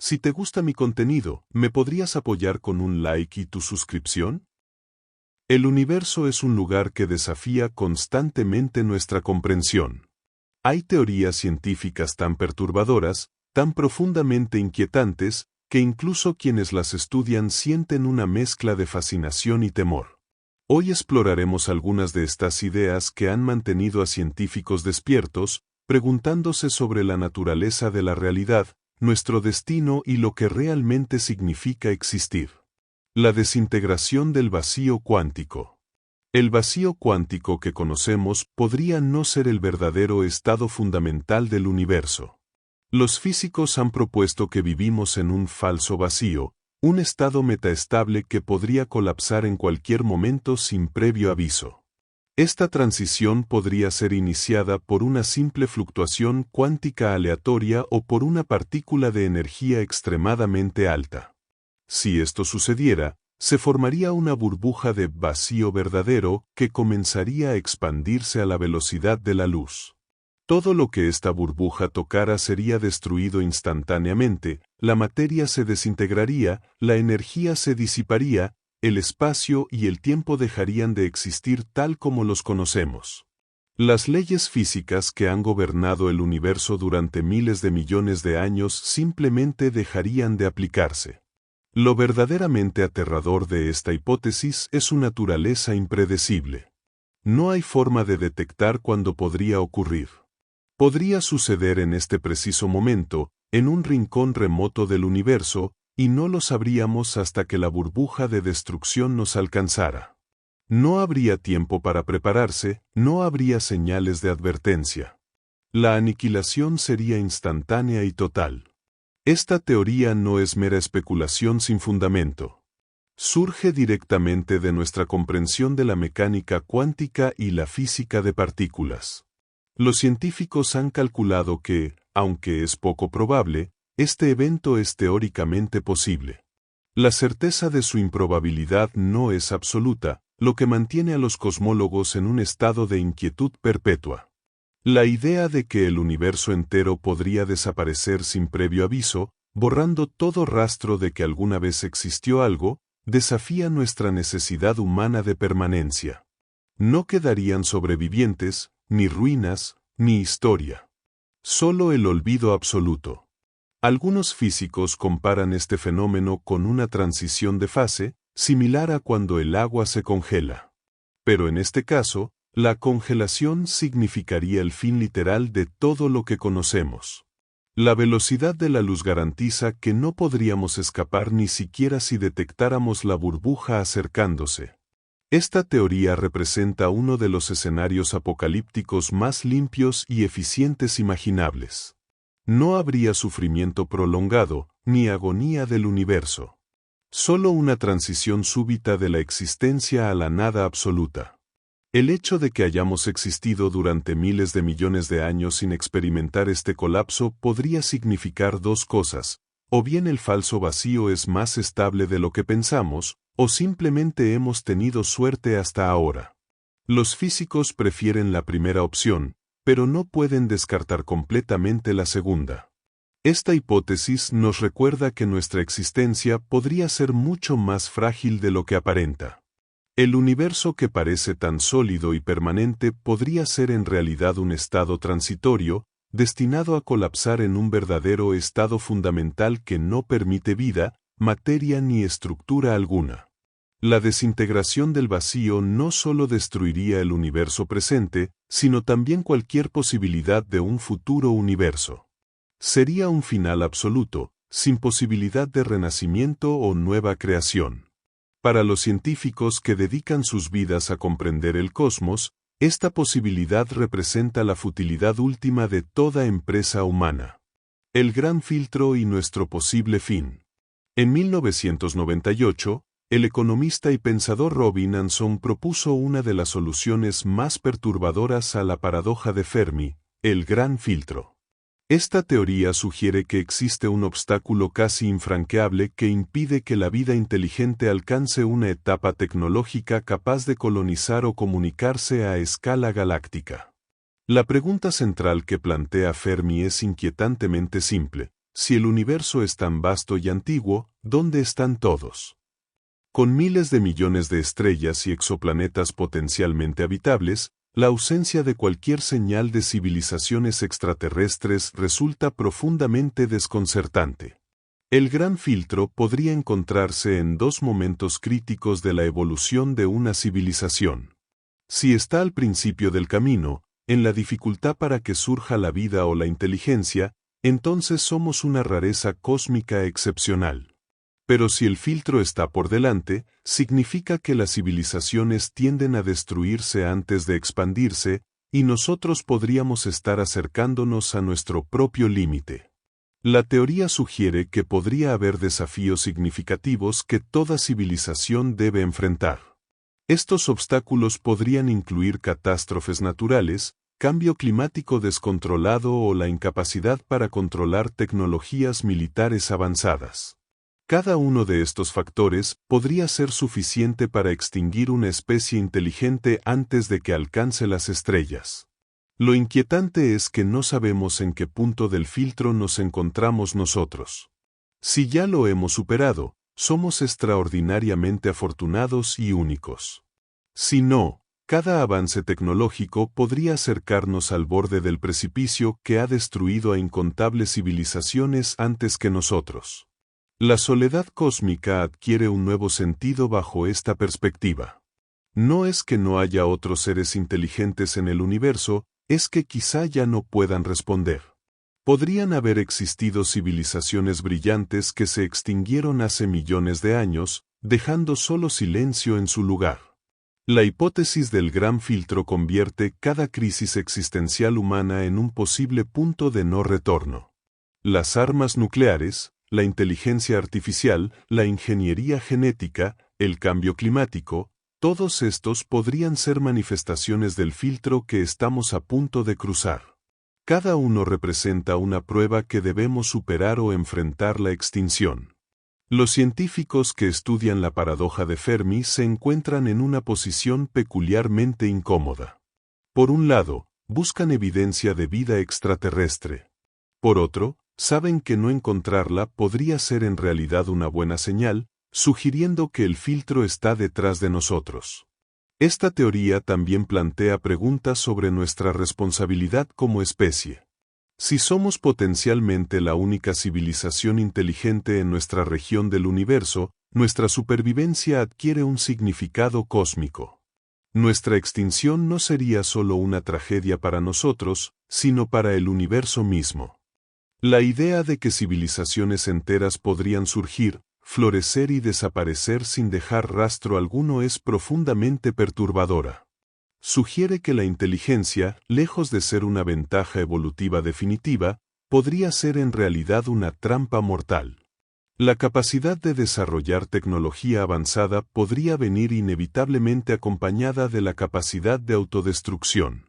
Si te gusta mi contenido, ¿me podrías apoyar con un like y tu suscripción? El universo es un lugar que desafía constantemente nuestra comprensión. Hay teorías científicas tan perturbadoras, tan profundamente inquietantes, que incluso quienes las estudian sienten una mezcla de fascinación y temor. Hoy exploraremos algunas de estas ideas que han mantenido a científicos despiertos, preguntándose sobre la naturaleza de la realidad, nuestro destino y lo que realmente significa existir. La desintegración del vacío cuántico. El vacío cuántico que conocemos podría no ser el verdadero estado fundamental del universo. Los físicos han propuesto que vivimos en un falso vacío, un estado metaestable que podría colapsar en cualquier momento sin previo aviso. Esta transición podría ser iniciada por una simple fluctuación cuántica aleatoria o por una partícula de energía extremadamente alta. Si esto sucediera, se formaría una burbuja de vacío verdadero que comenzaría a expandirse a la velocidad de la luz. Todo lo que esta burbuja tocara sería destruido instantáneamente, la materia se desintegraría, la energía se disiparía, el espacio y el tiempo dejarían de existir tal como los conocemos. Las leyes físicas que han gobernado el universo durante miles de millones de años simplemente dejarían de aplicarse. Lo verdaderamente aterrador de esta hipótesis es su naturaleza impredecible. No hay forma de detectar cuándo podría ocurrir. Podría suceder en este preciso momento, en un rincón remoto del universo, y no lo sabríamos hasta que la burbuja de destrucción nos alcanzara. No habría tiempo para prepararse, no habría señales de advertencia. La aniquilación sería instantánea y total. Esta teoría no es mera especulación sin fundamento. Surge directamente de nuestra comprensión de la mecánica cuántica y la física de partículas. Los científicos han calculado que, aunque es poco probable, este evento es teóricamente posible. La certeza de su improbabilidad no es absoluta, lo que mantiene a los cosmólogos en un estado de inquietud perpetua. La idea de que el universo entero podría desaparecer sin previo aviso, borrando todo rastro de que alguna vez existió algo, desafía nuestra necesidad humana de permanencia. No quedarían sobrevivientes, ni ruinas, ni historia. Solo el olvido absoluto. Algunos físicos comparan este fenómeno con una transición de fase, similar a cuando el agua se congela. Pero en este caso, la congelación significaría el fin literal de todo lo que conocemos. La velocidad de la luz garantiza que no podríamos escapar ni siquiera si detectáramos la burbuja acercándose. Esta teoría representa uno de los escenarios apocalípticos más limpios y eficientes imaginables. No habría sufrimiento prolongado, ni agonía del universo. Solo una transición súbita de la existencia a la nada absoluta. El hecho de que hayamos existido durante miles de millones de años sin experimentar este colapso podría significar dos cosas: o bien el falso vacío es más estable de lo que pensamos, o simplemente hemos tenido suerte hasta ahora. Los físicos prefieren la primera opción, pero no pueden descartar completamente la segunda. Esta hipótesis nos recuerda que nuestra existencia podría ser mucho más frágil de lo que aparenta. El universo que parece tan sólido y permanente podría ser en realidad un estado transitorio, destinado a colapsar en un verdadero estado fundamental que no permite vida, materia ni estructura alguna. La desintegración del vacío no solo destruiría el universo presente, sino también cualquier posibilidad de un futuro universo. Sería un final absoluto, sin posibilidad de renacimiento o nueva creación. Para los científicos que dedican sus vidas a comprender el cosmos, esta posibilidad representa la futilidad última de toda empresa humana. El gran filtro y nuestro posible fin. En 1998, el economista y pensador Robin Anson propuso una de las soluciones más perturbadoras a la paradoja de Fermi, el gran filtro. Esta teoría sugiere que existe un obstáculo casi infranqueable que impide que la vida inteligente alcance una etapa tecnológica capaz de colonizar o comunicarse a escala galáctica. La pregunta central que plantea Fermi es inquietantemente simple: Si el universo es tan vasto y antiguo, ¿dónde están todos? Con miles de millones de estrellas y exoplanetas potencialmente habitables, la ausencia de cualquier señal de civilizaciones extraterrestres resulta profundamente desconcertante. El gran filtro podría encontrarse en dos momentos críticos de la evolución de una civilización. Si está al principio del camino, en la dificultad para que surja la vida o la inteligencia, entonces somos una rareza cósmica excepcional. Pero si el filtro está por delante, significa que las civilizaciones tienden a destruirse antes de expandirse, y nosotros podríamos estar acercándonos a nuestro propio límite. La teoría sugiere que podría haber desafíos significativos que toda civilización debe enfrentar. Estos obstáculos podrían incluir catástrofes naturales, cambio climático descontrolado o la incapacidad para controlar tecnologías militares avanzadas. Cada uno de estos factores podría ser suficiente para extinguir una especie inteligente antes de que alcance las estrellas. Lo inquietante es que no sabemos en qué punto del filtro nos encontramos nosotros. Si ya lo hemos superado, somos extraordinariamente afortunados y únicos. Si no, cada avance tecnológico podría acercarnos al borde del precipicio que ha destruido a incontables civilizaciones antes que nosotros. La soledad cósmica adquiere un nuevo sentido bajo esta perspectiva. No es que no haya otros seres inteligentes en el universo, es que quizá ya no puedan responder. Podrían haber existido civilizaciones brillantes que se extinguieron hace millones de años, dejando solo silencio en su lugar. La hipótesis del gran filtro convierte cada crisis existencial humana en un posible punto de no retorno. Las armas nucleares, la inteligencia artificial, la ingeniería genética, el cambio climático, todos estos podrían ser manifestaciones del filtro que estamos a punto de cruzar. Cada uno representa una prueba que debemos superar o enfrentar la extinción. Los científicos que estudian la paradoja de Fermi se encuentran en una posición peculiarmente incómoda. Por un lado, buscan evidencia de vida extraterrestre. Por otro, saben que no encontrarla podría ser en realidad una buena señal, sugiriendo que el filtro está detrás de nosotros. Esta teoría también plantea preguntas sobre nuestra responsabilidad como especie. Si somos potencialmente la única civilización inteligente en nuestra región del universo, nuestra supervivencia adquiere un significado cósmico. Nuestra extinción no sería solo una tragedia para nosotros, sino para el universo mismo. La idea de que civilizaciones enteras podrían surgir, florecer y desaparecer sin dejar rastro alguno es profundamente perturbadora. Sugiere que la inteligencia, lejos de ser una ventaja evolutiva definitiva, podría ser en realidad una trampa mortal. La capacidad de desarrollar tecnología avanzada podría venir inevitablemente acompañada de la capacidad de autodestrucción.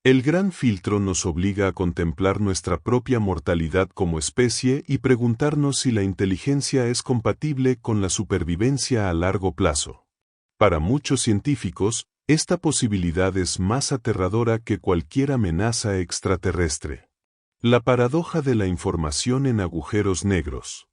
El gran filtro nos obliga a contemplar nuestra propia mortalidad como especie y preguntarnos si la inteligencia es compatible con la supervivencia a largo plazo. Para muchos científicos, esta posibilidad es más aterradora que cualquier amenaza extraterrestre. La paradoja de la información en agujeros negros.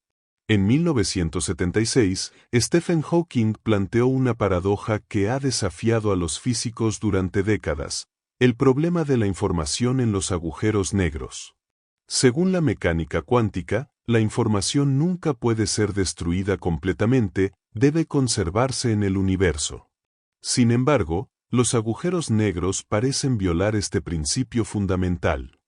En 1976, Stephen Hawking planteó una paradoja que ha desafiado a los físicos durante décadas. El problema de la información en los agujeros negros. Según la mecánica cuántica, la información nunca puede ser destruida completamente, debe conservarse en el universo. Sin embargo, los agujeros negros parecen violar este principio fundamental.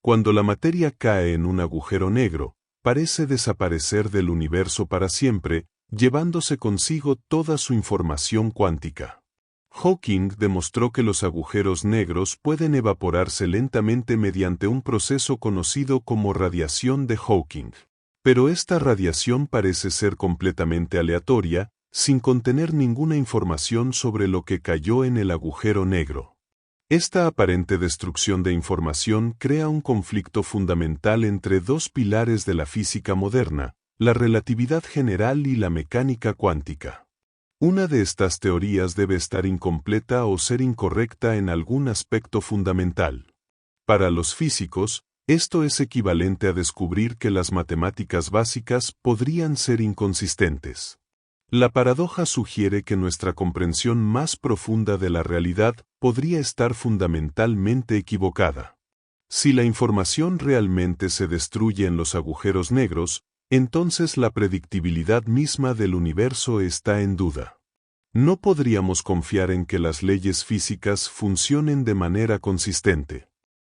Cuando la materia cae en un agujero negro, parece desaparecer del universo para siempre, llevándose consigo toda su información cuántica. Hawking demostró que los agujeros negros pueden evaporarse lentamente mediante un proceso conocido como radiación de Hawking. Pero esta radiación parece ser completamente aleatoria, sin contener ninguna información sobre lo que cayó en el agujero negro. Esta aparente destrucción de información crea un conflicto fundamental entre dos pilares de la física moderna, la relatividad general y la mecánica cuántica. Una de estas teorías debe estar incompleta o ser incorrecta en algún aspecto fundamental. Para los físicos, Esto es equivalente a descubrir que las matemáticas básicas podrían ser inconsistentes. La paradoja sugiere que nuestra comprensión más profunda de la realidad podría estar fundamentalmente equivocada. Si la información realmente se destruye en los agujeros negros, entonces la predictibilidad misma del universo está en duda. No podríamos confiar en que las leyes físicas funcionen de manera consistente.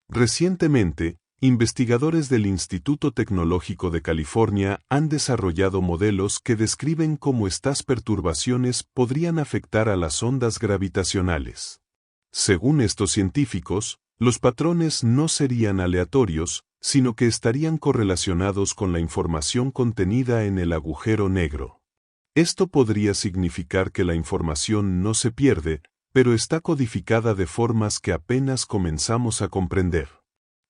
Recientemente, investigadores del Instituto Tecnológico de California han desarrollado modelos que describen cómo estas perturbaciones podrían afectar a las ondas gravitacionales. Según estos científicos, los patrones no serían aleatorios, sino que estarían correlacionados con la información contenida en el agujero negro. Esto podría significar que la información no se pierde, pero está codificada de formas que apenas comenzamos a comprender.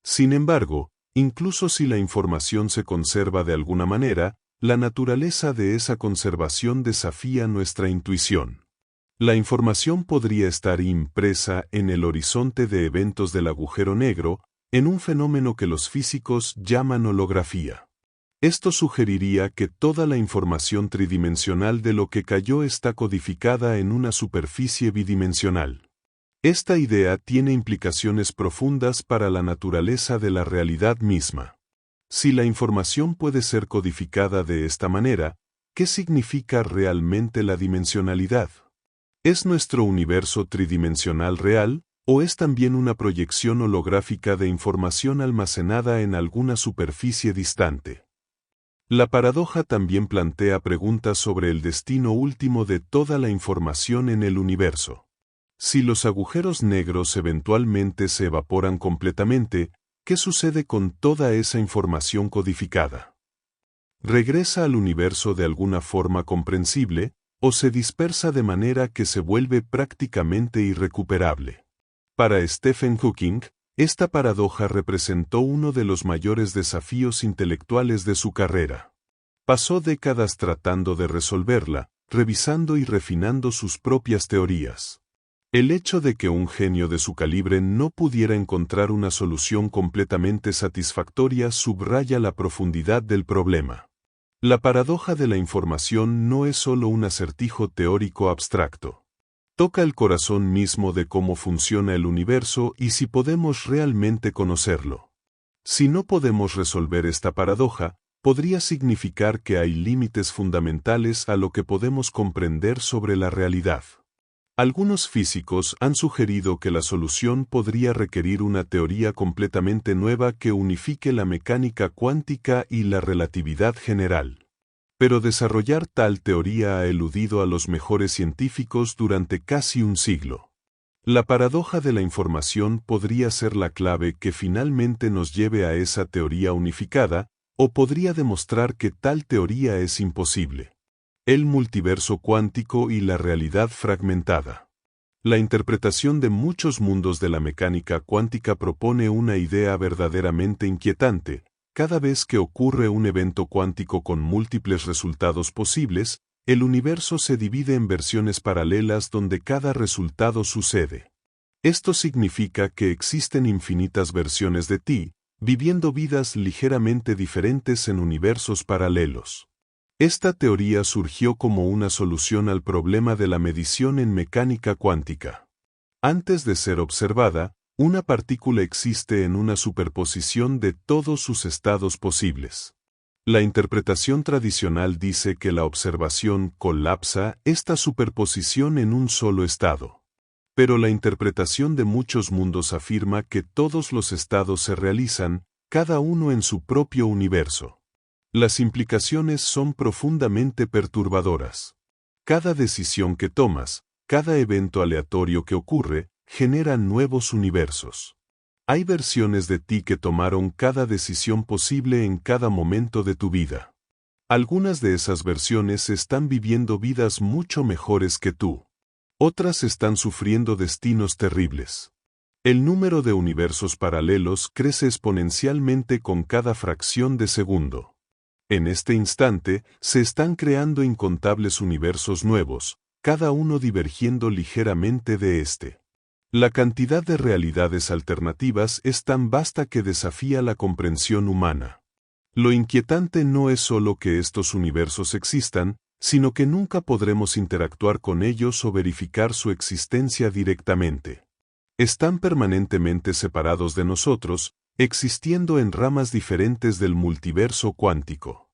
Sin embargo, incluso si la información se conserva de alguna manera, la naturaleza de esa conservación desafía nuestra intuición. La información podría estar impresa en el horizonte de eventos del agujero negro, en un fenómeno que los físicos llaman holografía. Esto sugeriría que toda la información tridimensional de lo que cayó está codificada en una superficie bidimensional. Esta idea tiene implicaciones profundas para la naturaleza de la realidad misma. Si la información puede ser codificada de esta manera, ¿qué significa realmente la dimensionalidad? ¿Es nuestro universo tridimensional real, o es también una proyección holográfica de información almacenada en alguna superficie distante? La paradoja también plantea preguntas sobre el destino último de toda la información en el universo. Si los agujeros negros eventualmente se evaporan completamente, ¿qué sucede con toda esa información codificada? ¿Regresa al universo de alguna forma comprensible, o se dispersa de manera que se vuelve prácticamente irrecuperable? Para Stephen Hawking, esta paradoja representó uno de los mayores desafíos intelectuales de su carrera. Pasó décadas tratando de resolverla, revisando y refinando sus propias teorías. El hecho de que un genio de su calibre no pudiera encontrar una solución completamente satisfactoria subraya la profundidad del problema. La paradoja de la información no es solo un acertijo teórico abstracto. Toca el corazón mismo de cómo funciona el universo y si podemos realmente conocerlo. Si no podemos resolver esta paradoja, podría significar que hay límites fundamentales a lo que podemos comprender sobre la realidad. Algunos físicos han sugerido que la solución podría requerir una teoría completamente nueva que unifique la mecánica cuántica y la relatividad general. Pero desarrollar tal teoría ha eludido a los mejores científicos durante casi un siglo. La paradoja de la información podría ser la clave que finalmente nos lleve a esa teoría unificada, o podría demostrar que tal teoría es imposible. El multiverso cuántico y la realidad fragmentada. La interpretación de muchos mundos de la mecánica cuántica propone una idea verdaderamente inquietante. Cada vez que ocurre un evento cuántico con múltiples resultados posibles, el universo se divide en versiones paralelas donde cada resultado sucede. Esto significa que existen infinitas versiones de ti, viviendo vidas ligeramente diferentes en universos paralelos. Esta teoría surgió como una solución al problema de la medición en mecánica cuántica. Antes de ser observada, una partícula existe en una superposición de todos sus estados posibles. La interpretación tradicional dice que la observación colapsa esta superposición en un solo estado. Pero la interpretación de muchos mundos afirma que todos los estados se realizan, cada uno en su propio universo. Las implicaciones son profundamente perturbadoras. Cada decisión que tomas, cada evento aleatorio que ocurre, genera nuevos universos. Hay versiones de ti que tomaron cada decisión posible en cada momento de tu vida. Algunas de esas versiones están viviendo vidas mucho mejores que tú. Otras están sufriendo destinos terribles. El número de universos paralelos crece exponencialmente con cada fracción de segundo. En este instante, se están creando incontables universos nuevos, cada uno divergiendo ligeramente de este. La cantidad de realidades alternativas es tan vasta que desafía la comprensión humana. Lo inquietante no es solo que estos universos existan, sino que nunca podremos interactuar con ellos o verificar su existencia directamente. Están permanentemente separados de nosotros, existiendo en ramas diferentes del multiverso cuántico.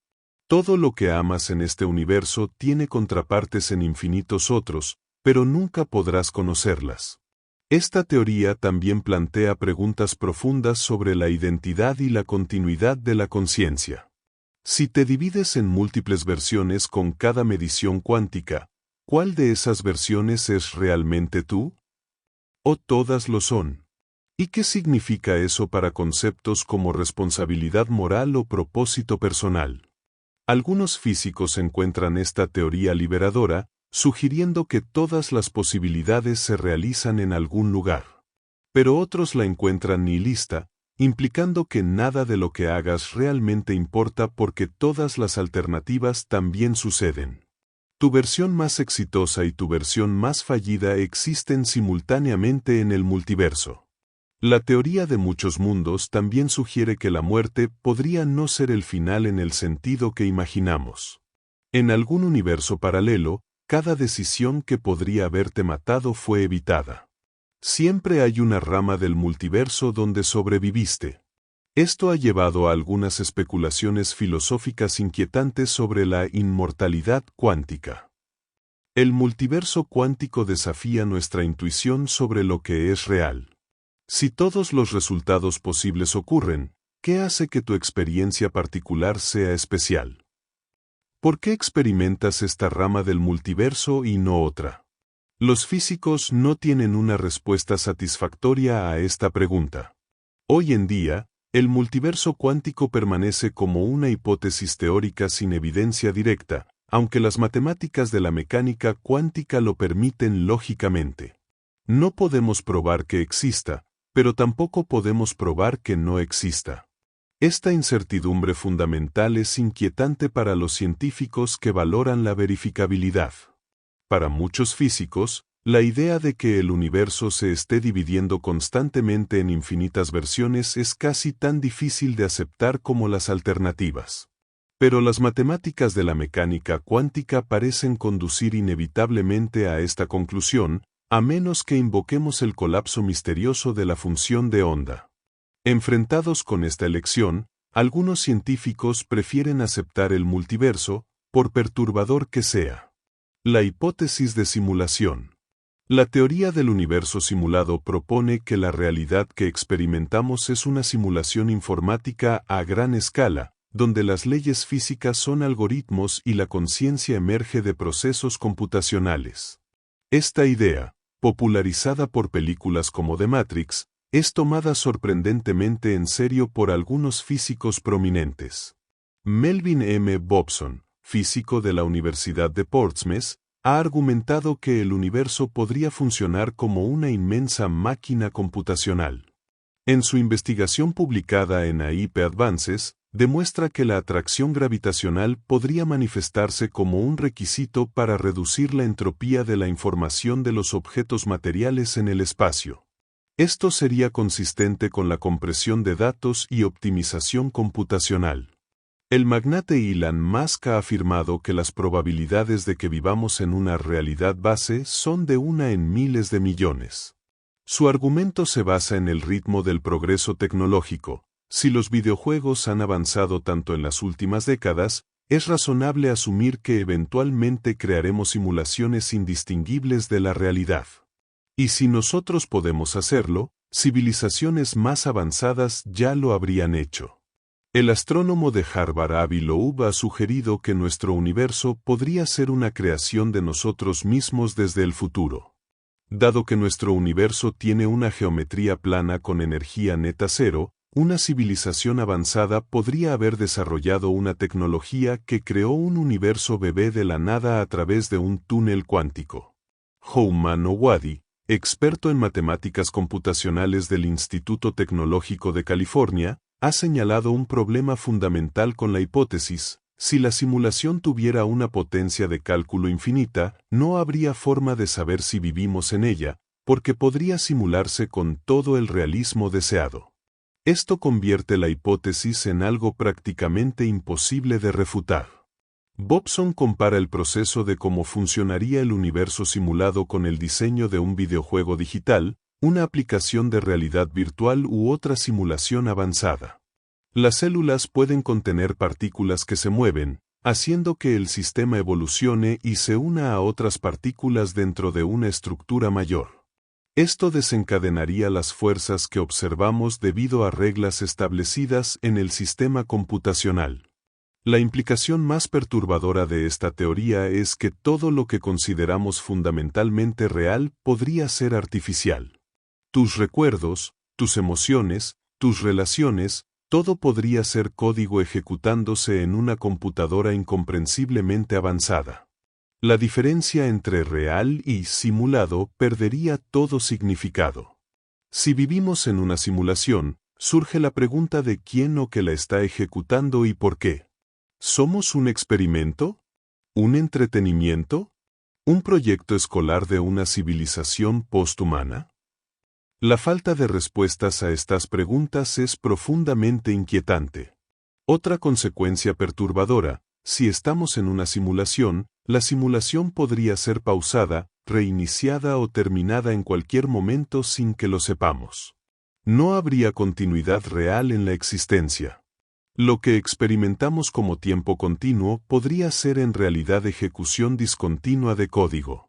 Todo lo que amas en este universo tiene contrapartes en infinitos otros, pero nunca podrás conocerlas. Esta teoría también plantea preguntas profundas sobre la identidad y la continuidad de la conciencia. Si te divides en múltiples versiones con cada medición cuántica, ¿cuál de esas versiones es realmente tú? ¿O todas lo son? ¿Y qué significa eso para conceptos como responsabilidad moral o propósito personal? Algunos físicos encuentran esta teoría liberadora, sugiriendo que todas las posibilidades se realizan en algún lugar. Pero otros la encuentran nihilista, implicando que nada de lo que hagas realmente importa porque todas las alternativas también suceden. Tu versión más exitosa y tu versión más fallida existen simultáneamente en el multiverso. La teoría de muchos mundos también sugiere que la muerte podría no ser el final en el sentido que imaginamos. En algún universo paralelo, cada decisión que podría haberte matado fue evitada. Siempre hay una rama del multiverso donde sobreviviste. Esto ha llevado a algunas especulaciones filosóficas inquietantes sobre la inmortalidad cuántica. El multiverso cuántico desafía nuestra intuición sobre lo que es real. Si todos los resultados posibles ocurren, ¿qué hace que tu experiencia particular sea especial? ¿Por qué experimentas esta rama del multiverso y no otra? Los físicos no tienen una respuesta satisfactoria a esta pregunta. Hoy en día, el multiverso cuántico permanece como una hipótesis teórica sin evidencia directa, aunque las matemáticas de la mecánica cuántica lo permiten lógicamente. No podemos probar que exista, pero tampoco podemos probar que no exista. Esta incertidumbre fundamental es inquietante para los científicos que valoran la verificabilidad. Para muchos físicos, la idea de que el universo se esté dividiendo constantemente en infinitas versiones es casi tan difícil de aceptar como las alternativas. Pero las matemáticas de la mecánica cuántica parecen conducir inevitablemente a esta conclusión, a menos que invoquemos el colapso misterioso de la función de onda. Enfrentados con esta elección, algunos científicos prefieren aceptar el multiverso, por perturbador que sea. La hipótesis de simulación. La teoría del universo simulado propone que la realidad que experimentamos es una simulación informática a gran escala, donde las leyes físicas son algoritmos y la conciencia emerge de procesos computacionales. Esta idea, popularizada por películas como The Matrix, es tomada sorprendentemente en serio por algunos físicos prominentes. Melvin M. Bobson, físico de la Universidad de Portsmouth, ha argumentado que el universo podría funcionar como una inmensa máquina computacional. En su investigación publicada en AIP Advances, demuestra que la atracción gravitacional podría manifestarse como un requisito para reducir la entropía de la información de los objetos materiales en el espacio. Esto sería consistente con la compresión de datos y optimización computacional. El magnate Elon Musk ha afirmado que las probabilidades de que vivamos en una realidad base son de 1 en miles de millones. Su argumento se basa en el ritmo del progreso tecnológico. Si los videojuegos han avanzado tanto en las últimas décadas, es razonable asumir que eventualmente crearemos simulaciones indistinguibles de la realidad. Y si nosotros podemos hacerlo, civilizaciones más avanzadas ya lo habrían hecho. El astrónomo de Harvard Avi Loeb ha sugerido que nuestro universo podría ser una creación de nosotros mismos desde el futuro. Dado que nuestro universo tiene una geometría plana con energía neta cero, una civilización avanzada podría haber desarrollado una tecnología que creó un universo bebé de la nada a través de un túnel cuántico. Houman Owadi, experto en matemáticas computacionales del Instituto Tecnológico de California, ha señalado un problema fundamental con la hipótesis: si la simulación tuviera una potencia de cálculo infinita, no habría forma de saber si vivimos en ella, porque podría simularse con todo el realismo deseado. Esto convierte la hipótesis en algo prácticamente imposible de refutar. Bobson compara el proceso de cómo funcionaría el universo simulado con el diseño de un videojuego digital, una aplicación de realidad virtual u otra simulación avanzada. Las células pueden contener partículas que se mueven, haciendo que el sistema evolucione y se una a otras partículas dentro de una estructura mayor. Esto desencadenaría las fuerzas que observamos debido a reglas establecidas en el sistema computacional. La implicación más perturbadora de esta teoría es que todo lo que consideramos fundamentalmente real podría ser artificial. Tus recuerdos, tus emociones, tus relaciones, todo podría ser código ejecutándose en una computadora incomprensiblemente avanzada. La diferencia entre real y simulado perdería todo significado. Si vivimos en una simulación, surge la pregunta de quién o qué la está ejecutando y por qué. ¿Somos un experimento? ¿Un entretenimiento? ¿Un proyecto escolar de una civilización posthumana? La falta de respuestas a estas preguntas es profundamente inquietante. Otra consecuencia perturbadora: si estamos en una simulación, la simulación podría ser pausada, reiniciada o terminada en cualquier momento sin que lo sepamos. No habría continuidad real en la existencia. Lo que experimentamos como tiempo continuo podría ser en realidad ejecución discontinua de código.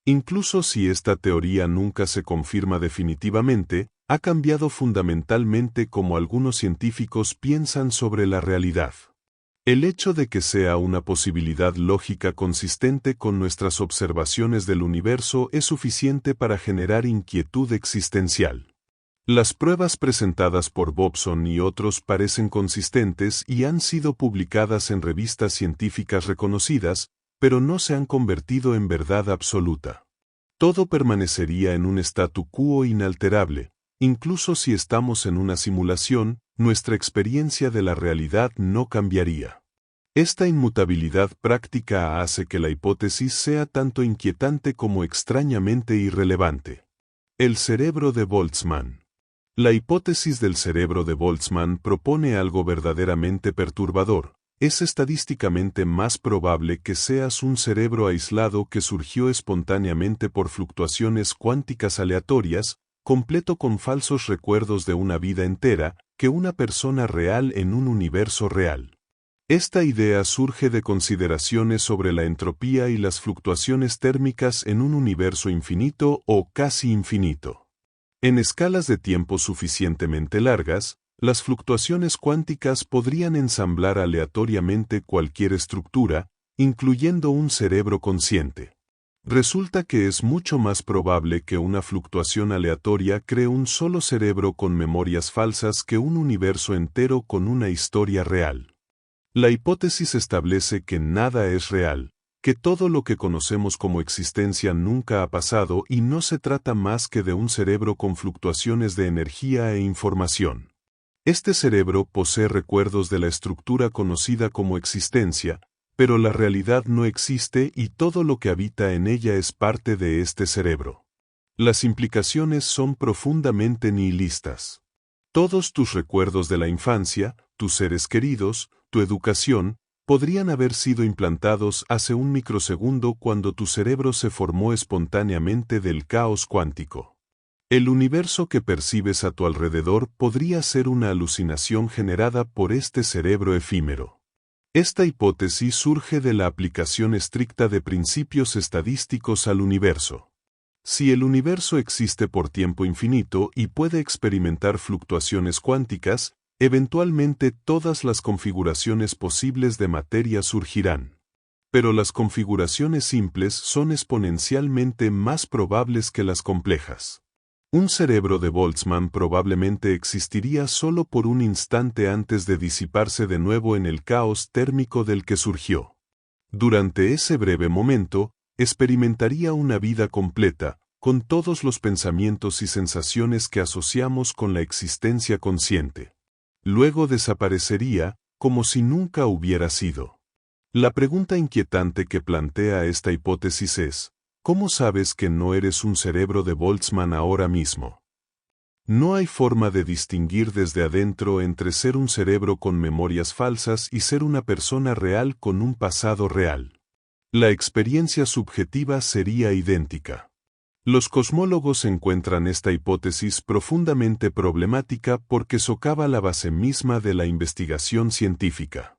Incluso si esta teoría nunca se confirma definitivamente, ha cambiado fundamentalmente cómo algunos científicos piensan sobre la realidad. El hecho de que sea una posibilidad lógica consistente con nuestras observaciones del universo es suficiente para generar inquietud existencial. Las pruebas presentadas por Bobson y otros parecen consistentes y han sido publicadas en revistas científicas reconocidas, pero no se han convertido en verdad absoluta. Todo permanecería en un statu quo inalterable. Incluso si estamos en una simulación, nuestra experiencia de la realidad no cambiaría. Esta inmutabilidad práctica hace que la hipótesis sea tanto inquietante como extrañamente irrelevante. El cerebro de Boltzmann. La hipótesis del cerebro de Boltzmann propone algo verdaderamente perturbador. Es estadísticamente más probable que seas un cerebro aislado que surgió espontáneamente por fluctuaciones cuánticas aleatorias, completo con falsos recuerdos de una vida entera, que una persona real en un universo real. Esta idea surge de consideraciones sobre la entropía y las fluctuaciones térmicas en un universo infinito o casi infinito. En escalas de tiempo suficientemente largas, las fluctuaciones cuánticas podrían ensamblar aleatoriamente cualquier estructura, incluyendo un cerebro consciente. Resulta que es mucho más probable que una fluctuación aleatoria cree un solo cerebro con memorias falsas que un universo entero con una historia real. La hipótesis establece que nada es real, que todo lo que conocemos como existencia nunca ha pasado y no se trata más que de un cerebro con fluctuaciones de energía e información. Este cerebro posee recuerdos de la estructura conocida como existencia, pero la realidad no existe y todo lo que habita en ella es parte de este cerebro. Las implicaciones son profundamente nihilistas. Todos tus recuerdos de la infancia, tus seres queridos, tu educación, podrían haber sido implantados hace un microsegundo cuando tu cerebro se formó espontáneamente del caos cuántico. El universo que percibes a tu alrededor podría ser una alucinación generada por este cerebro efímero. Esta hipótesis surge de la aplicación estricta de principios estadísticos al universo. Si el universo existe por tiempo infinito y puede experimentar fluctuaciones cuánticas, eventualmente todas las configuraciones posibles de materia surgirán. Pero las configuraciones simples son exponencialmente más probables que las complejas. Un cerebro de Boltzmann probablemente existiría solo por un instante antes de disiparse de nuevo en el caos térmico del que surgió. Durante ese breve momento, experimentaría una vida completa, con todos los pensamientos y sensaciones que asociamos con la existencia consciente. Luego desaparecería, como si nunca hubiera sido. La pregunta inquietante que plantea esta hipótesis es: ¿Cómo sabes que no eres un cerebro de Boltzmann ahora mismo? No hay forma de distinguir desde adentro entre ser un cerebro con memorias falsas y ser una persona real con un pasado real. La experiencia subjetiva sería idéntica. Los cosmólogos encuentran esta hipótesis profundamente problemática porque socava la base misma de la investigación científica.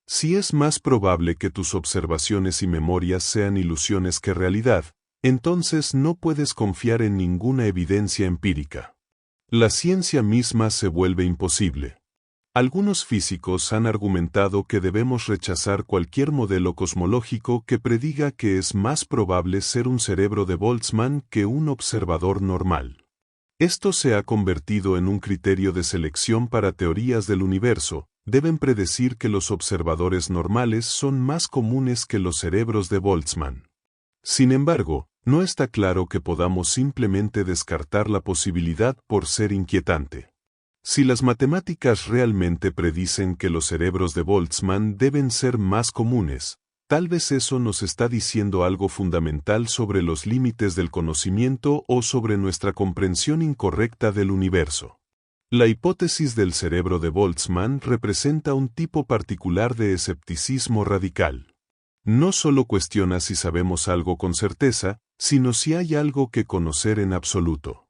Si es más probable que tus observaciones y memorias sean ilusiones que realidad, entonces no puedes confiar en ninguna evidencia empírica. La ciencia misma se vuelve imposible. Algunos físicos han argumentado que debemos rechazar cualquier modelo cosmológico que prediga que es más probable ser un cerebro de Boltzmann que un observador normal. Esto se ha convertido en un criterio de selección para teorías del universo. Deben predecir que los observadores normales son más comunes que los cerebros de Boltzmann. Sin embargo, no está claro que podamos simplemente descartar la posibilidad por ser inquietante. Si las matemáticas realmente predicen que los cerebros de Boltzmann deben ser más comunes, tal vez eso nos está diciendo algo fundamental sobre los límites del conocimiento o sobre nuestra comprensión incorrecta del universo. La hipótesis del cerebro de Boltzmann representa un tipo particular de escepticismo radical. No solo cuestiona si sabemos algo con certeza, sino si hay algo que conocer en absoluto.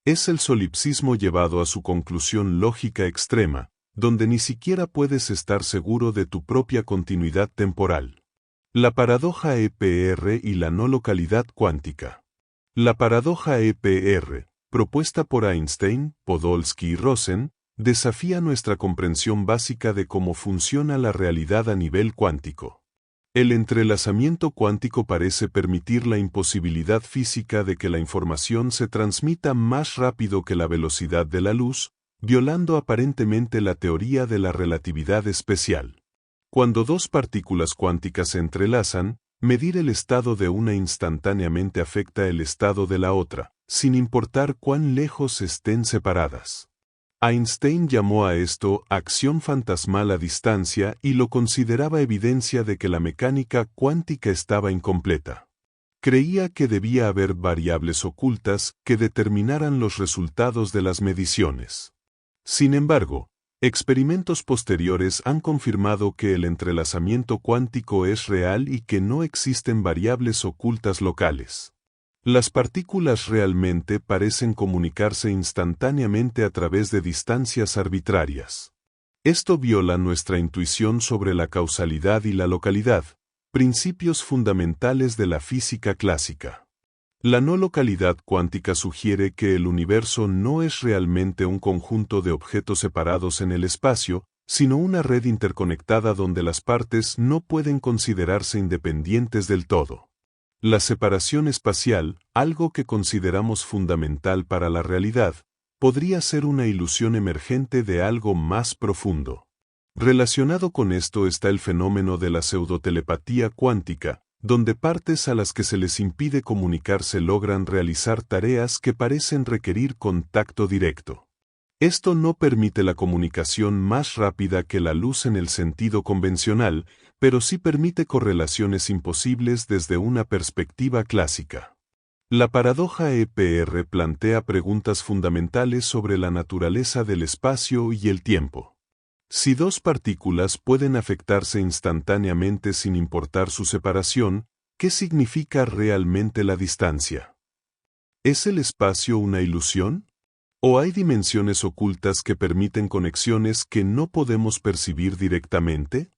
Es el solipsismo llevado a su conclusión lógica extrema, donde ni siquiera puedes estar seguro de tu propia continuidad temporal. La paradoja EPR y la no localidad cuántica. La paradoja EPR, propuesta por Einstein, Podolsky y Rosen, desafía nuestra comprensión básica de cómo funciona la realidad a nivel cuántico. El entrelazamiento cuántico parece permitir la imposibilidad física de que la información se transmita más rápido que la velocidad de la luz, violando aparentemente la teoría de la relatividad especial. Cuando dos partículas cuánticas se entrelazan, medir el estado de una instantáneamente afecta el estado de la otra, sin importar cuán lejos estén separadas. Einstein llamó a esto acción fantasmal a distancia y lo consideraba evidencia de que la mecánica cuántica estaba incompleta. Creía que debía haber variables ocultas que determinaran los resultados de las mediciones. Sin embargo, experimentos posteriores han confirmado que el entrelazamiento cuántico es real y que no existen variables ocultas locales. Las partículas realmente parecen comunicarse instantáneamente a través de distancias arbitrarias. Esto viola nuestra intuición sobre la causalidad y la localidad, principios fundamentales de la física clásica. La no localidad cuántica sugiere que el universo no es realmente un conjunto de objetos separados en el espacio, sino una red interconectada donde las partes no pueden considerarse independientes del todo. La separación espacial, algo que consideramos fundamental para la realidad, podría ser una ilusión emergente de algo más profundo. Relacionado con esto está el fenómeno de la pseudotelepatía cuántica, donde partes a las que se les impide comunicarse logran realizar tareas que parecen requerir contacto directo. Esto no permite la comunicación más rápida que la luz en el sentido convencional, pero sí permite correlaciones imposibles desde una perspectiva clásica. La paradoja EPR plantea preguntas fundamentales sobre la naturaleza del espacio y el tiempo. Si dos partículas pueden afectarse instantáneamente sin importar su separación, ¿qué significa realmente la distancia? ¿Es el espacio una ilusión? ¿O hay dimensiones ocultas que permiten conexiones que no podemos percibir directamente?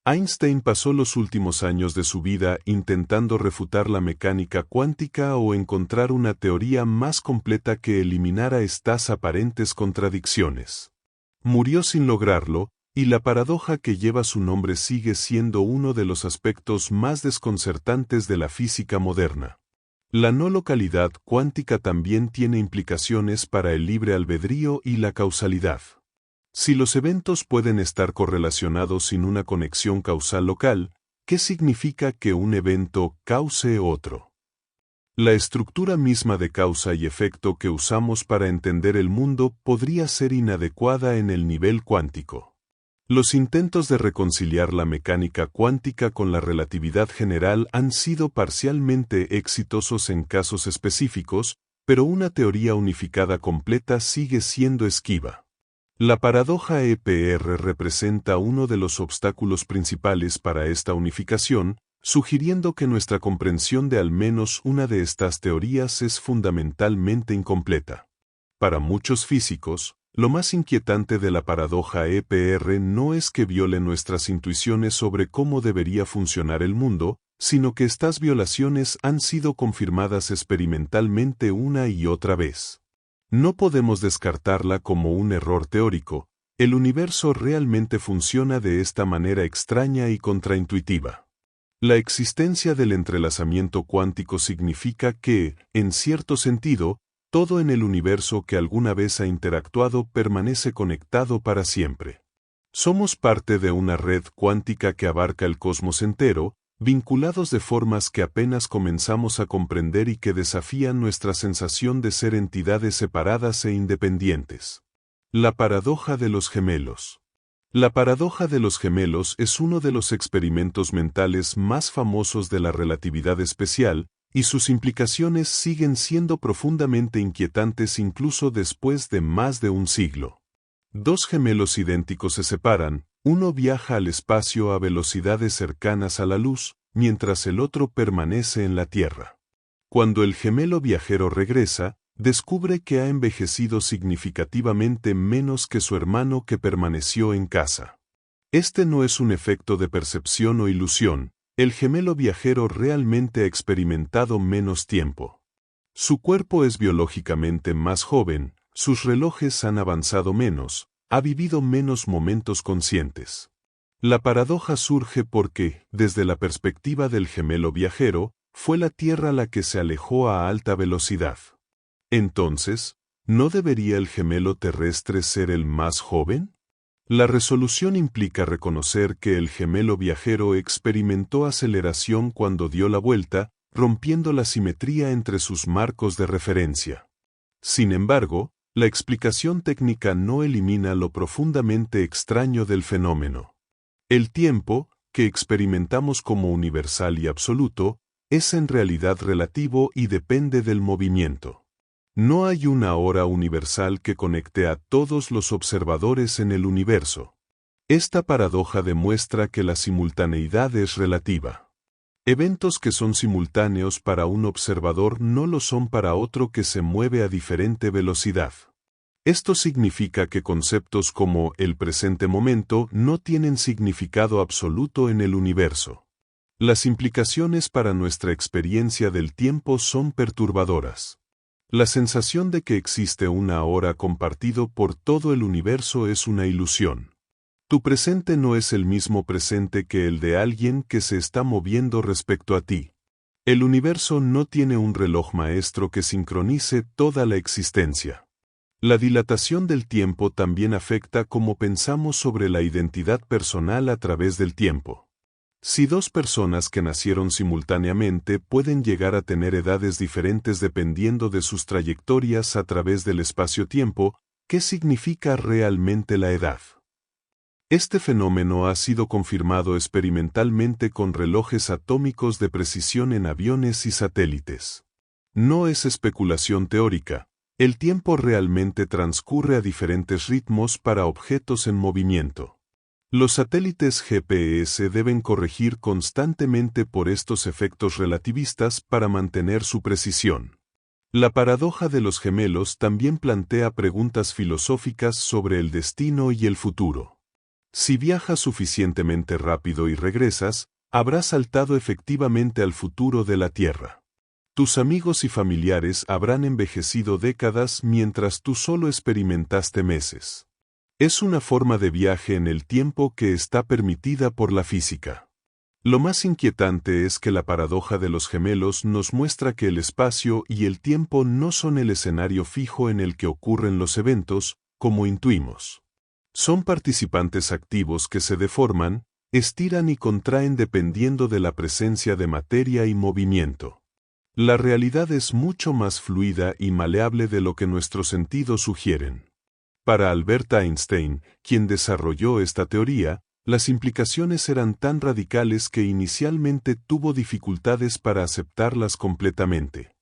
Einstein pasó los últimos años de su vida intentando refutar la mecánica cuántica o encontrar una teoría más completa que eliminara estas aparentes contradicciones. Murió sin lograrlo, y la paradoja que lleva su nombre sigue siendo uno de los aspectos más desconcertantes de la física moderna. La no localidad cuántica también tiene implicaciones para el libre albedrío y la causalidad. Si los eventos pueden estar correlacionados sin una conexión causal local, ¿qué significa que un evento cause otro? La estructura misma de causa y efecto que usamos para entender el mundo podría ser inadecuada en el nivel cuántico. Los intentos de reconciliar la mecánica cuántica con la relatividad general han sido parcialmente exitosos en casos específicos, pero una teoría unificada completa sigue siendo esquiva. La paradoja EPR representa uno de los obstáculos principales para esta unificación, sugiriendo que nuestra comprensión de al menos una de estas teorías es fundamentalmente incompleta. Para muchos físicos, lo más inquietante de la paradoja EPR no es que viole nuestras intuiciones sobre cómo debería funcionar el mundo, sino que estas violaciones han sido confirmadas experimentalmente una y otra vez. No podemos descartarla como un error teórico. El universo realmente funciona de esta manera extraña y contraintuitiva. La existencia del entrelazamiento cuántico significa que, en cierto sentido, todo en el universo que alguna vez ha interactuado permanece conectado para siempre. Somos parte de una red cuántica que abarca el cosmos entero, vinculados de formas que apenas comenzamos a comprender y que desafían nuestra sensación de ser entidades separadas e independientes. La paradoja de los gemelos. La paradoja de los gemelos es uno de los experimentos mentales más famosos de la relatividad especial, y sus implicaciones siguen siendo profundamente inquietantes incluso después de más de un siglo. Dos gemelos idénticos se separan, uno viaja al espacio a velocidades cercanas a la luz, mientras el otro permanece en la Tierra. Cuando el gemelo viajero regresa, descubre que ha envejecido significativamente menos que su hermano que permaneció en casa. Este no es un efecto de percepción o ilusión. El gemelo viajero realmente ha experimentado menos tiempo. Su cuerpo es biológicamente más joven, sus relojes han avanzado menos, ha vivido menos momentos conscientes. La paradoja surge porque, desde la perspectiva del gemelo viajero, fue la Tierra la que se alejó a alta velocidad. Entonces, ¿no debería el gemelo terrestre ser el más joven? La resolución implica reconocer que el gemelo viajero experimentó aceleración cuando dio la vuelta, rompiendo la simetría entre sus marcos de referencia. Sin embargo, la explicación técnica no elimina lo profundamente extraño del fenómeno. El tiempo, que experimentamos como universal y absoluto, es en realidad relativo y depende del movimiento. No hay una hora universal que conecte a todos los observadores en el universo. Esta paradoja demuestra que la simultaneidad es relativa. Eventos que son simultáneos para un observador no lo son para otro que se mueve a diferente velocidad. Esto significa que conceptos como el presente momento no tienen significado absoluto en el universo. Las implicaciones para nuestra experiencia del tiempo son perturbadoras. La sensación de que existe una hora compartido por todo el universo es una ilusión. Tu presente no es el mismo presente que el de alguien que se está moviendo respecto a ti. El universo no tiene un reloj maestro que sincronice toda la existencia. La dilatación del tiempo también afecta cómo pensamos sobre la identidad personal a través del tiempo. Si dos personas que nacieron simultáneamente pueden llegar a tener edades diferentes dependiendo de sus trayectorias a través del espacio-tiempo, ¿qué significa realmente la edad? Este fenómeno ha sido confirmado experimentalmente con relojes atómicos de precisión en aviones y satélites. No es especulación teórica, el tiempo realmente transcurre a diferentes ritmos para objetos en movimiento. Los satélites GPS deben corregir constantemente por estos efectos relativistas para mantener su precisión. La paradoja de los gemelos también plantea preguntas filosóficas sobre el destino y el futuro. Si viajas suficientemente rápido y regresas, habrás saltado efectivamente al futuro de la Tierra. Tus amigos y familiares habrán envejecido décadas mientras tú solo experimentaste meses. Es una forma de viaje en el tiempo que está permitida por la física. Lo más inquietante es que la paradoja de los gemelos nos muestra que el espacio y el tiempo no son el escenario fijo en el que ocurren los eventos, como intuimos. Son participantes activos que se deforman, estiran y contraen dependiendo de la presencia de materia y movimiento. La realidad es mucho más fluida y maleable de lo que nuestros sentidos sugieren. Para Albert Einstein, quien desarrolló esta teoría, las implicaciones eran tan radicales que inicialmente tuvo dificultades para aceptarlas completamente.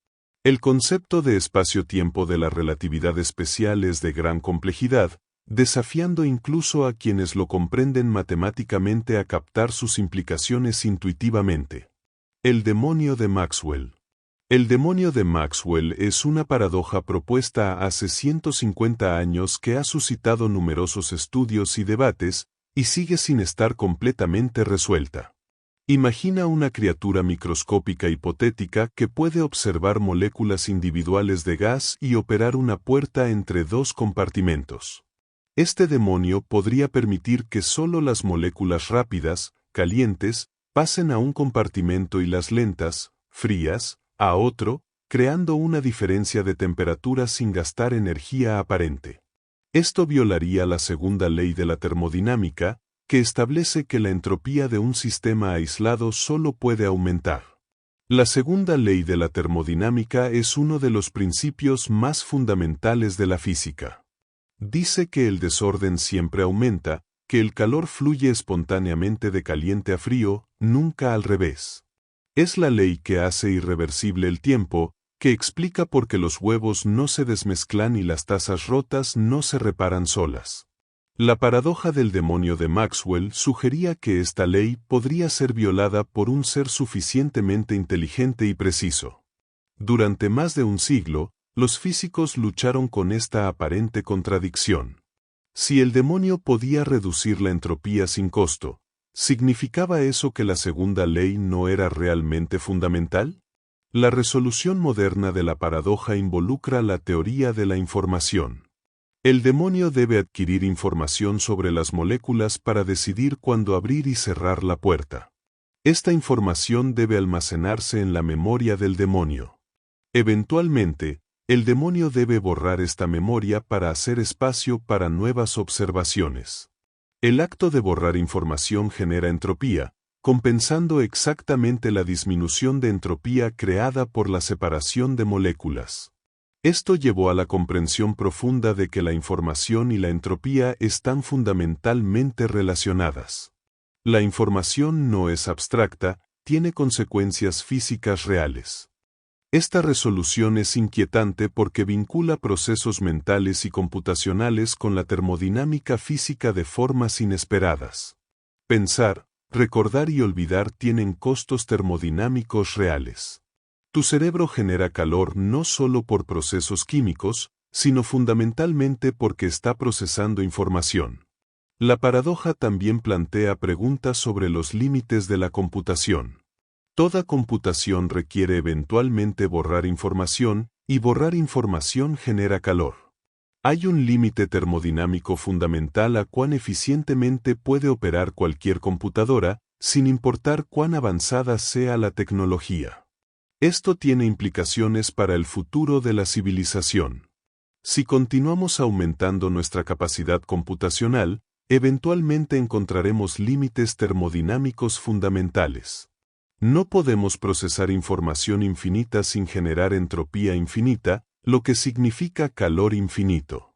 El concepto de espacio-tiempo de la relatividad especial es de gran complejidad, desafiando incluso a quienes lo comprenden matemáticamente a captar sus implicaciones intuitivamente. El demonio de Maxwell. El demonio de Maxwell es una paradoja propuesta hace 150 años que ha suscitado numerosos estudios y debates, y sigue sin estar completamente resuelta. Imagina una criatura microscópica hipotética que puede observar moléculas individuales de gas y operar una puerta entre dos compartimentos. Este demonio podría permitir que solo las moléculas rápidas, calientes, pasen a un compartimento y las lentas, frías, a otro, creando una diferencia de temperatura sin gastar energía aparente. Esto violaría la segunda ley de la termodinámica, que establece que la entropía de un sistema aislado solo puede aumentar. La segunda ley de la termodinámica es uno de los principios más fundamentales de la física. Dice que el desorden siempre aumenta, que el calor fluye espontáneamente de caliente a frío, nunca al revés. Es la ley que hace irreversible el tiempo, que explica por qué los huevos no se desmezclan y las tazas rotas no se reparan solas. La paradoja del demonio de Maxwell sugería que esta ley podría ser violada por un ser suficientemente inteligente y preciso. Durante más de un siglo, los físicos lucharon con esta aparente contradicción. Si el demonio podía reducir la entropía sin costo, ¿significaba eso que la segunda ley no era realmente fundamental? La resolución moderna de la paradoja involucra la teoría de la información. El demonio debe adquirir información sobre las moléculas para decidir cuándo abrir y cerrar la puerta. Esta información debe almacenarse en la memoria del demonio. Eventualmente, el demonio debe borrar esta memoria para hacer espacio para nuevas observaciones. El acto de borrar información genera entropía, compensando exactamente la disminución de entropía creada por la separación de moléculas. Esto llevó a la comprensión profunda de que la información y la entropía están fundamentalmente relacionadas. La información no es abstracta, tiene consecuencias físicas reales. Esta resolución es inquietante porque vincula procesos mentales y computacionales con la termodinámica física de formas inesperadas. Pensar, recordar y olvidar tienen costos termodinámicos reales. Tu cerebro genera calor no solo por procesos químicos, sino fundamentalmente porque está procesando información. La paradoja también plantea preguntas sobre los límites de la computación. Toda computación requiere eventualmente borrar información, y borrar información genera calor. Hay un límite termodinámico fundamental a cuán eficientemente puede operar cualquier computadora, sin importar cuán avanzada sea la tecnología. Esto tiene implicaciones para el futuro de la civilización. Si continuamos aumentando nuestra capacidad computacional, eventualmente encontraremos límites termodinámicos fundamentales. No podemos procesar información infinita sin generar entropía infinita, lo que significa calor infinito.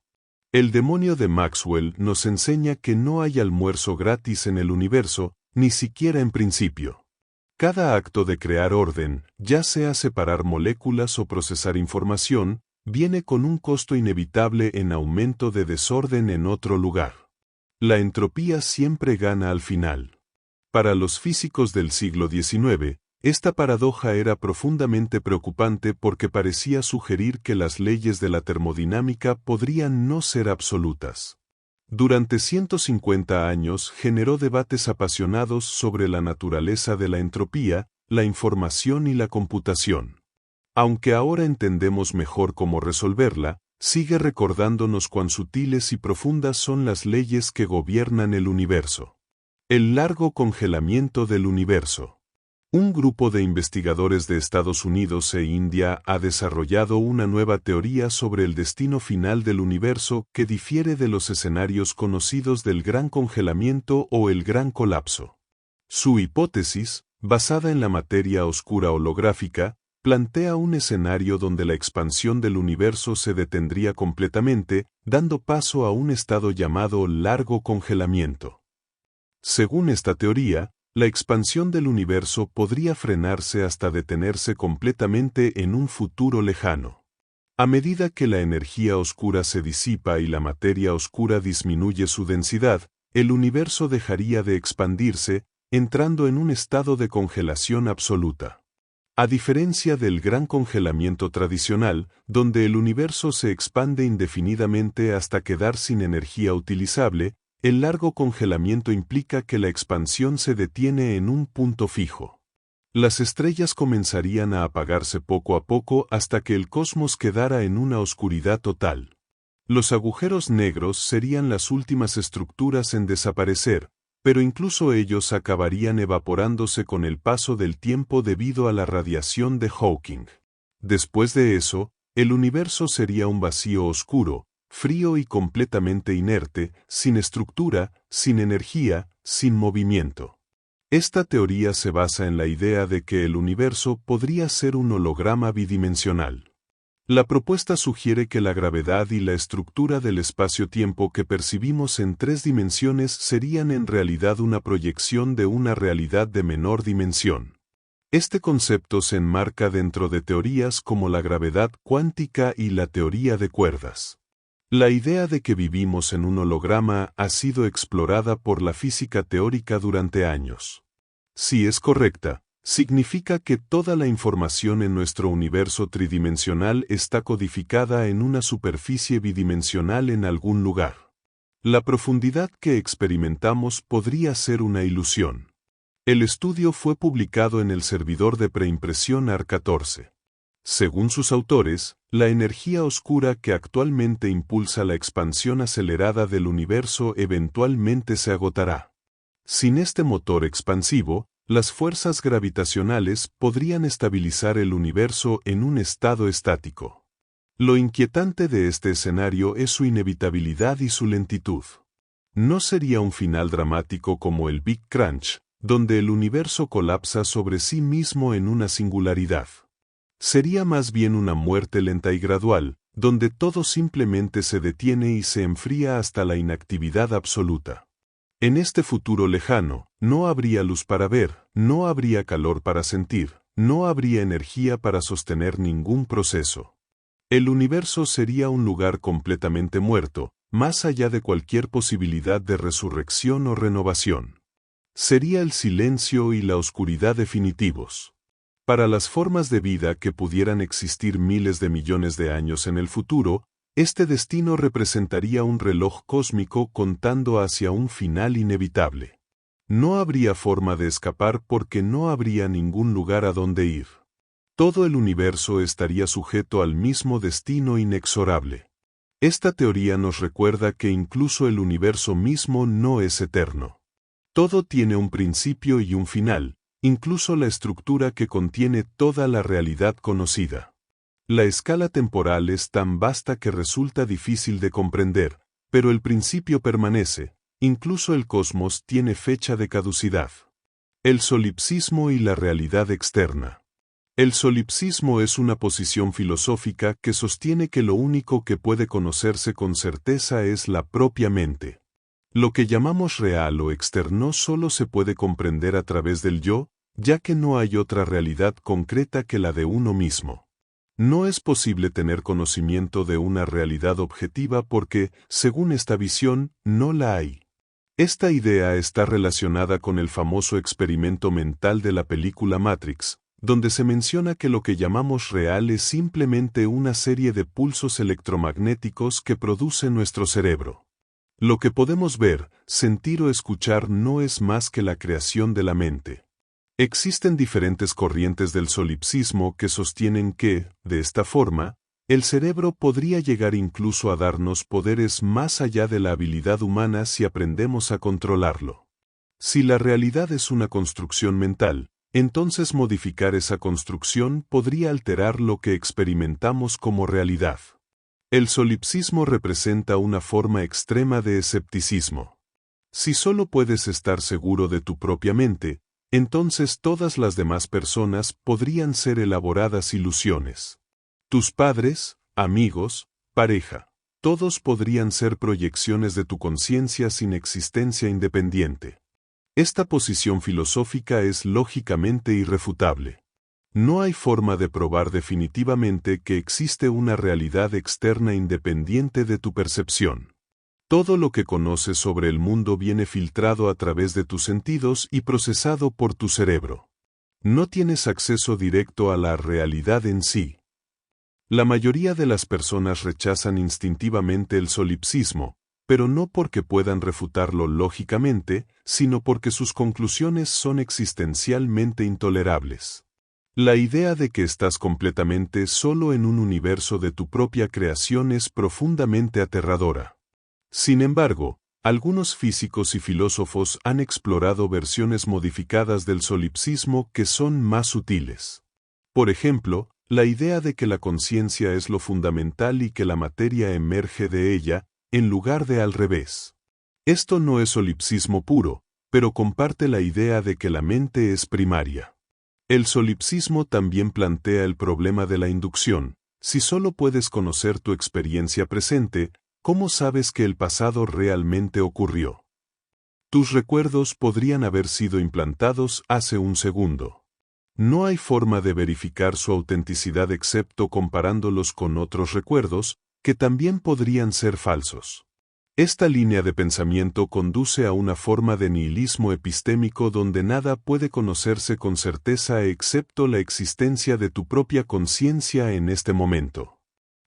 El demonio de Maxwell nos enseña que no hay almuerzo gratis en el universo, ni siquiera en principio. Cada acto de crear orden, ya sea separar moléculas o procesar información, viene con un costo inevitable en aumento de desorden en otro lugar. La entropía siempre gana al final. Para los físicos del siglo XIX, esta paradoja era profundamente preocupante porque parecía sugerir que las leyes de la termodinámica podrían no ser absolutas. Durante 150 años generó debates apasionados sobre la naturaleza de la entropía, la información y la computación. Aunque ahora entendemos mejor cómo resolverla, sigue recordándonos cuán sutiles y profundas son las leyes que gobiernan el universo. El largo congelamiento del universo. Un grupo de investigadores de Estados Unidos e India ha desarrollado una nueva teoría sobre el destino final del universo que difiere de los escenarios conocidos del gran congelamiento o el gran colapso. Su hipótesis, basada en la materia oscura holográfica, plantea un escenario donde la expansión del universo se detendría completamente, dando paso a un estado llamado largo congelamiento. Según esta teoría, la expansión del universo podría frenarse hasta detenerse completamente en un futuro lejano. A medida que la energía oscura se disipa y la materia oscura disminuye su densidad, el universo dejaría de expandirse, entrando en un estado de congelación absoluta. A diferencia del gran congelamiento tradicional, donde el universo se expande indefinidamente hasta quedar sin energía utilizable, el largo congelamiento implica que la expansión se detiene en un punto fijo. Las estrellas comenzarían a apagarse poco a poco hasta que el cosmos quedara en una oscuridad total. Los agujeros negros serían las últimas estructuras en desaparecer, pero incluso ellos acabarían evaporándose con el paso del tiempo debido a la radiación de Hawking. Después de eso, el universo sería un vacío oscuro, frío y completamente inerte, sin estructura, sin energía, sin movimiento. Esta teoría se basa en la idea de que el universo podría ser un holograma bidimensional. La propuesta sugiere que la gravedad y la estructura del espacio-tiempo que percibimos en 3 dimensiones serían en realidad una proyección de una realidad de menor dimensión. Este concepto se enmarca dentro de teorías como la gravedad cuántica y la teoría de cuerdas. La idea de que vivimos en un holograma ha sido explorada por la física teórica durante años. Si es correcta, significa que toda la información en nuestro universo tridimensional está codificada en una superficie bidimensional en algún lugar. La profundidad que experimentamos podría ser una ilusión. El estudio fue publicado en el servidor de preimpresión AR-14. Según sus autores, la energía oscura que actualmente impulsa la expansión acelerada del universo eventualmente se agotará. Sin este motor expansivo, las fuerzas gravitacionales podrían estabilizar el universo en un estado estático. Lo inquietante de este escenario es su inevitabilidad y su lentitud. No sería un final dramático como el Big Crunch, donde el universo colapsa sobre sí mismo en una singularidad. Sería más bien una muerte lenta y gradual, donde todo simplemente se detiene y se enfría hasta la inactividad absoluta. En este futuro lejano, no habría luz para ver, no habría calor para sentir, no habría energía para sostener ningún proceso. El universo sería un lugar completamente muerto, más allá de cualquier posibilidad de resurrección o renovación. Sería el silencio y la oscuridad definitivos. Para las formas de vida que pudieran existir miles de millones de años en el futuro, este destino representaría un reloj cósmico contando hacia un final inevitable. No habría forma de escapar porque no habría ningún lugar a donde ir. Todo el universo estaría sujeto al mismo destino inexorable. Esta teoría nos recuerda que incluso el universo mismo no es eterno. Todo tiene un principio y un final, incluso la estructura que contiene toda la realidad conocida. La escala temporal es tan vasta que resulta difícil de comprender, pero el principio permanece, incluso el cosmos tiene fecha de caducidad. El solipsismo y la realidad externa. El solipsismo es una posición filosófica que sostiene que lo único que puede conocerse con certeza es la propia mente. Lo que llamamos real o externo solo se puede comprender a través del yo, ya que no hay otra realidad concreta que la de uno mismo. No es posible tener conocimiento de una realidad objetiva porque, según esta visión, no la hay. Esta idea está relacionada con el famoso experimento mental de la película Matrix, donde se menciona que lo que llamamos real es simplemente una serie de pulsos electromagnéticos que produce nuestro cerebro. Lo que podemos ver, sentir o escuchar no es más que la creación de la mente. Existen diferentes corrientes del solipsismo que sostienen que, de esta forma, el cerebro podría llegar incluso a darnos poderes más allá de la habilidad humana si aprendemos a controlarlo. Si la realidad es una construcción mental, entonces modificar esa construcción podría alterar lo que experimentamos como realidad. El solipsismo representa una forma extrema de escepticismo. Si solo puedes estar seguro de tu propia mente, entonces todas las demás personas podrían ser elaboradas ilusiones. Tus padres, amigos, pareja. Todos podrían ser proyecciones de tu conciencia sin existencia independiente. Esta posición filosófica es lógicamente irrefutable. No hay forma de probar definitivamente que existe una realidad externa independiente de tu percepción. Todo lo que conoces sobre el mundo viene filtrado a través de tus sentidos y procesado por tu cerebro. No tienes acceso directo a la realidad en sí. La mayoría de las personas rechazan instintivamente el solipsismo, pero no porque puedan refutarlo lógicamente, sino porque sus conclusiones son existencialmente intolerables. La idea de que estás completamente solo en un universo de tu propia creación es profundamente aterradora. Sin embargo, algunos físicos y filósofos han explorado versiones modificadas del solipsismo que son más sutiles. Por ejemplo, la idea de que la conciencia es lo fundamental y que la materia emerge de ella, en lugar de al revés. Esto no es solipsismo puro, pero comparte la idea de que la mente es primaria. El solipsismo también plantea el problema de la inducción. Si solo puedes conocer tu experiencia presente, ¿cómo sabes que el pasado realmente ocurrió? Tus recuerdos podrían haber sido implantados hace un segundo. No hay forma de verificar su autenticidad excepto comparándolos con otros recuerdos, que también podrían ser falsos. Esta línea de pensamiento conduce a una forma de nihilismo epistémico donde nada puede conocerse con certeza excepto la existencia de tu propia conciencia en este momento.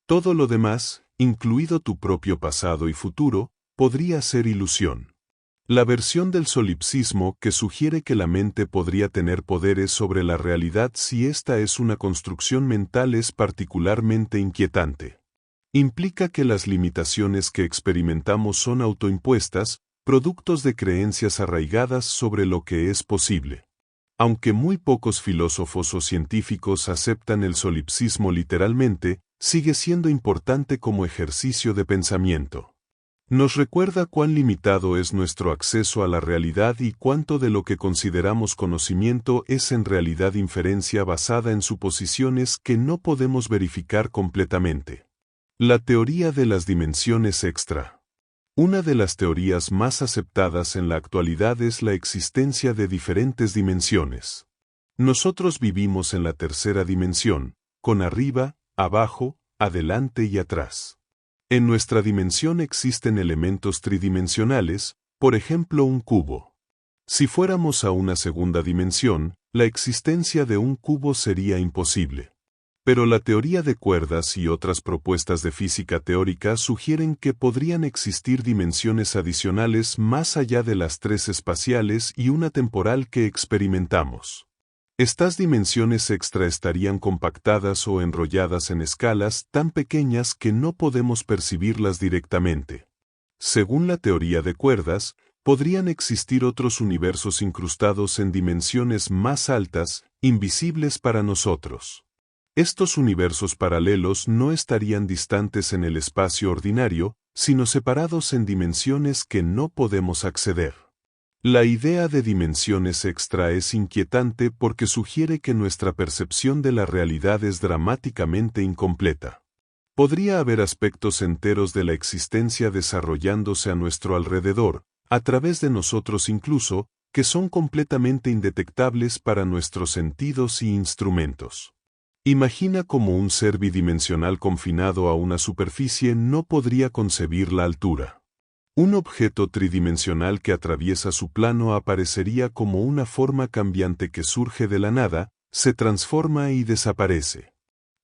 Todo lo demás, incluido tu propio pasado y futuro, podría ser ilusión. La versión del solipsismo que sugiere que la mente podría tener poderes sobre la realidad si esta es una construcción mental es particularmente inquietante. Implica que las limitaciones que experimentamos son autoimpuestas, productos de creencias arraigadas sobre lo que es posible. Aunque muy pocos filósofos o científicos aceptan el solipsismo literalmente, sigue siendo importante como ejercicio de pensamiento. Nos recuerda cuán limitado es nuestro acceso a la realidad y cuánto de lo que consideramos conocimiento es en realidad inferencia basada en suposiciones que no podemos verificar completamente. La teoría de las dimensiones extra. Una de las teorías más aceptadas en la actualidad es la existencia de diferentes dimensiones. Nosotros vivimos en la tercera dimensión, con arriba, abajo, adelante y atrás. En nuestra dimensión existen elementos tridimensionales, por ejemplo un cubo. Si fuéramos a una segunda dimensión, la existencia de un cubo sería imposible. Pero la teoría de cuerdas y otras propuestas de física teórica sugieren que podrían existir dimensiones adicionales más allá de las tres espaciales y una temporal que experimentamos. Estas dimensiones extra estarían compactadas o enrolladas en escalas tan pequeñas que no podemos percibirlas directamente. Según la teoría de cuerdas, podrían existir otros universos incrustados en dimensiones más altas, invisibles para nosotros. Estos universos paralelos no estarían distantes en el espacio ordinario, sino separados en dimensiones que no podemos acceder. La idea de dimensiones extra es inquietante porque sugiere que nuestra percepción de la realidad es dramáticamente incompleta. Podría haber aspectos enteros de la existencia desarrollándose a nuestro alrededor, a través de nosotros incluso, que son completamente indetectables para nuestros sentidos y instrumentos. Imagina cómo un ser bidimensional confinado a una superficie no podría concebir la altura. Un objeto tridimensional que atraviesa su plano aparecería como una forma cambiante que surge de la nada, se transforma y desaparece.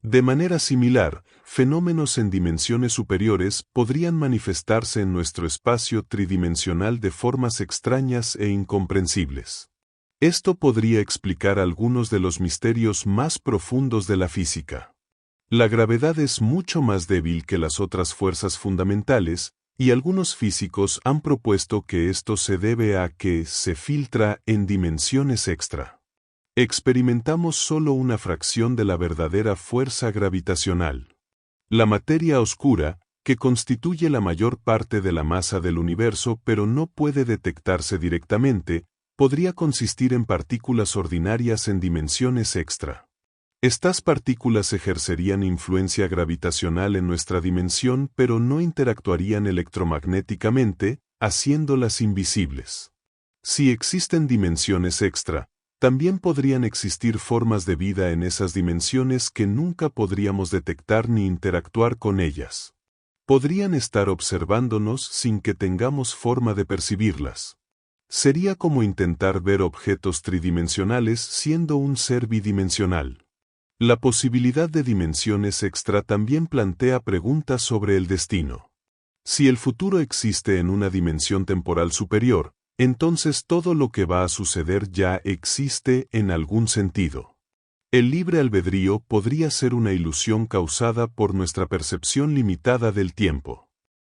De manera similar, fenómenos en dimensiones superiores podrían manifestarse en nuestro espacio tridimensional de formas extrañas e incomprensibles. Esto podría explicar algunos de los misterios más profundos de la física. La gravedad es mucho más débil que las otras fuerzas fundamentales, y algunos físicos han propuesto que esto se debe a que se filtra en dimensiones extra. Experimentamos solo una fracción de la verdadera fuerza gravitacional. La materia oscura, que constituye la mayor parte de la masa del universo pero no puede detectarse directamente, podría consistir en partículas ordinarias en dimensiones extra. Estas partículas ejercerían influencia gravitacional en nuestra dimensión, pero no interactuarían electromagnéticamente, haciéndolas invisibles. Si existen dimensiones extra, también podrían existir formas de vida en esas dimensiones que nunca podríamos detectar ni interactuar con ellas. Podrían estar observándonos sin que tengamos forma de percibirlas. Sería como intentar ver objetos tridimensionales siendo un ser bidimensional. La posibilidad de dimensiones extra también plantea preguntas sobre el destino. Si el futuro existe en una dimensión temporal superior, entonces todo lo que va a suceder ya existe en algún sentido. El libre albedrío podría ser una ilusión causada por nuestra percepción limitada del tiempo.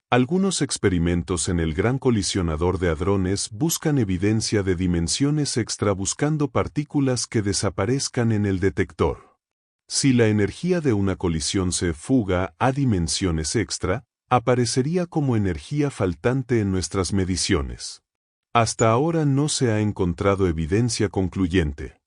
Algunos experimentos en el Gran Colisionador de Hadrones buscan evidencia de dimensiones extra buscando partículas que desaparezcan en el detector. Si la energía de una colisión se fuga a dimensiones extra, aparecería como energía faltante en nuestras mediciones. Hasta ahora no se ha encontrado evidencia concluyente.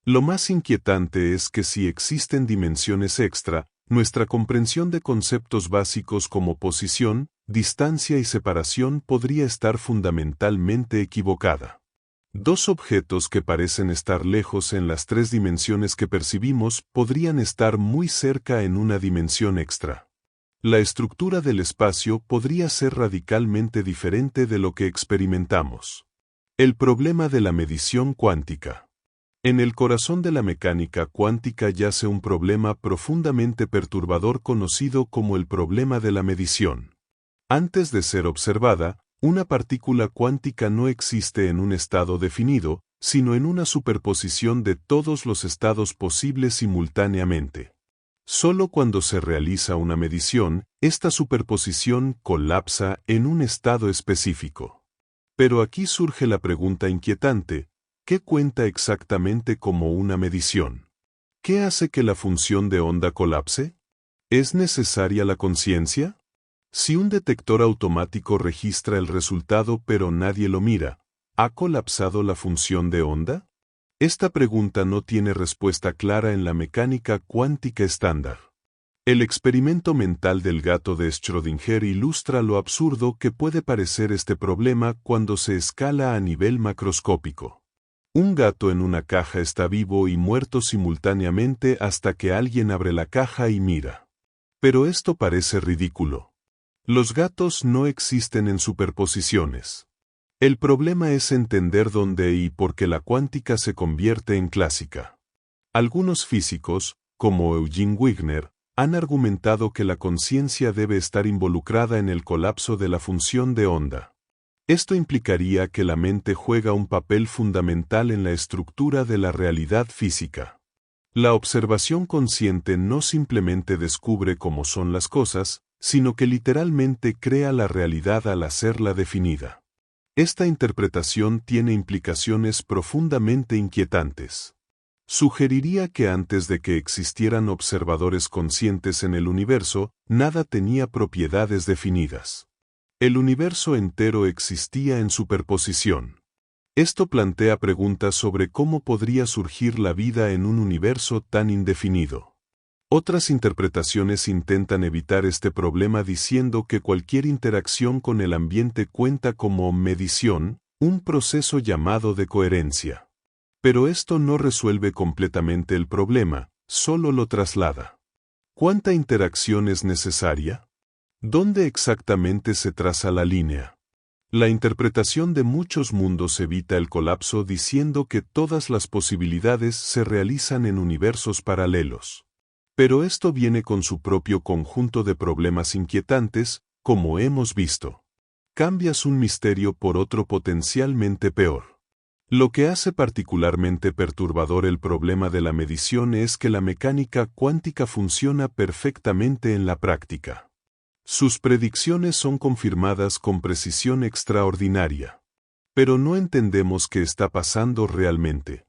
Lo más inquietante es que si existen dimensiones extra, nuestra comprensión de conceptos básicos como posición, distancia y separación podría estar fundamentalmente equivocada. Dos objetos que parecen estar lejos en las tres dimensiones que percibimos podrían estar muy cerca en una dimensión extra. La estructura del espacio podría ser radicalmente diferente de lo que experimentamos. El problema de la medición cuántica. En el corazón de la mecánica cuántica yace un problema profundamente perturbador conocido como el problema de la medición. Antes de ser observada, una partícula cuántica no existe en un estado definido, sino en una superposición de todos los estados posibles simultáneamente. Solo cuando se realiza una medición, esta superposición colapsa en un estado específico. Pero aquí surge la pregunta inquietante: ¿qué cuenta exactamente como una medición? ¿Qué hace que la función de onda colapse? ¿Es necesaria la conciencia? Si un detector automático registra el resultado pero nadie lo mira, ¿ha colapsado la función de onda? Esta pregunta no tiene respuesta clara en la mecánica cuántica estándar. El experimento mental del gato de Schrödinger ilustra lo absurdo que puede parecer este problema cuando se escala a nivel macroscópico. Un gato en una caja está vivo y muerto simultáneamente hasta que alguien abre la caja y mira. Pero esto parece ridículo. Los gatos no existen en superposiciones. El problema es entender dónde y por qué la cuántica se convierte en clásica. Algunos físicos, como Eugene Wigner, han argumentado que la conciencia debe estar involucrada en el colapso de la función de onda. Esto implicaría que la mente juega un papel fundamental en la estructura de la realidad física. La observación consciente no simplemente descubre cómo son las cosas, sino que literalmente crea la realidad al hacerla definida. Esta interpretación tiene implicaciones profundamente inquietantes. Sugeriría que antes de que existieran observadores conscientes en el universo, nada tenía propiedades definidas. El universo entero existía en superposición. Esto plantea preguntas sobre cómo podría surgir la vida en un universo tan indefinido. Otras interpretaciones intentan evitar este problema diciendo que cualquier interacción con el ambiente cuenta como medición, un proceso llamado de coherencia. Pero esto no resuelve completamente el problema, solo lo traslada. ¿Cuánta interacción es necesaria? ¿Dónde exactamente se traza la línea? La interpretación de muchos mundos evita el colapso diciendo que todas las posibilidades se realizan en universos paralelos. Pero esto viene con su propio conjunto de problemas inquietantes, como hemos visto. Cambias un misterio por otro potencialmente peor. Lo que hace particularmente perturbador el problema de la medición es que la mecánica cuántica funciona perfectamente en la práctica. Sus predicciones son confirmadas con precisión extraordinaria. Pero no entendemos qué está pasando realmente.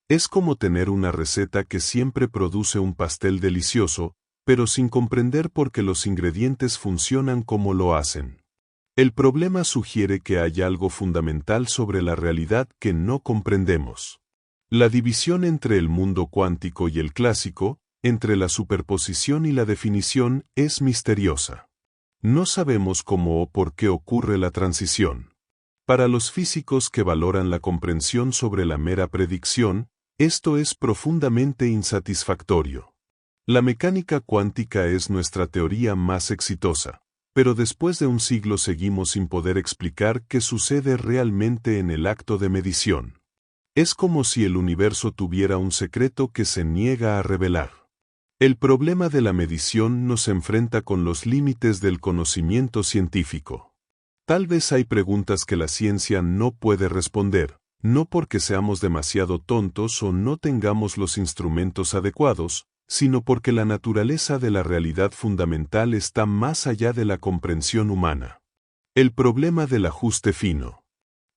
Es como tener una receta que siempre produce un pastel delicioso, pero sin comprender por qué los ingredientes funcionan como lo hacen. El problema sugiere que hay algo fundamental sobre la realidad que no comprendemos. La división entre el mundo cuántico y el clásico, entre la superposición y la definición, es misteriosa. No sabemos cómo o por qué ocurre la transición. Para los físicos que valoran la comprensión sobre la mera predicción, esto es profundamente insatisfactorio. La mecánica cuántica es nuestra teoría más exitosa, pero después de un siglo seguimos sin poder explicar qué sucede realmente en el acto de medición. Es como si el universo tuviera un secreto que se niega a revelar. El problema de la medición nos enfrenta con los límites del conocimiento científico. Tal vez hay preguntas que la ciencia no puede responder, no porque seamos demasiado tontos o no tengamos los instrumentos adecuados, sino porque la naturaleza de la realidad fundamental está más allá de la comprensión humana. El problema del ajuste fino.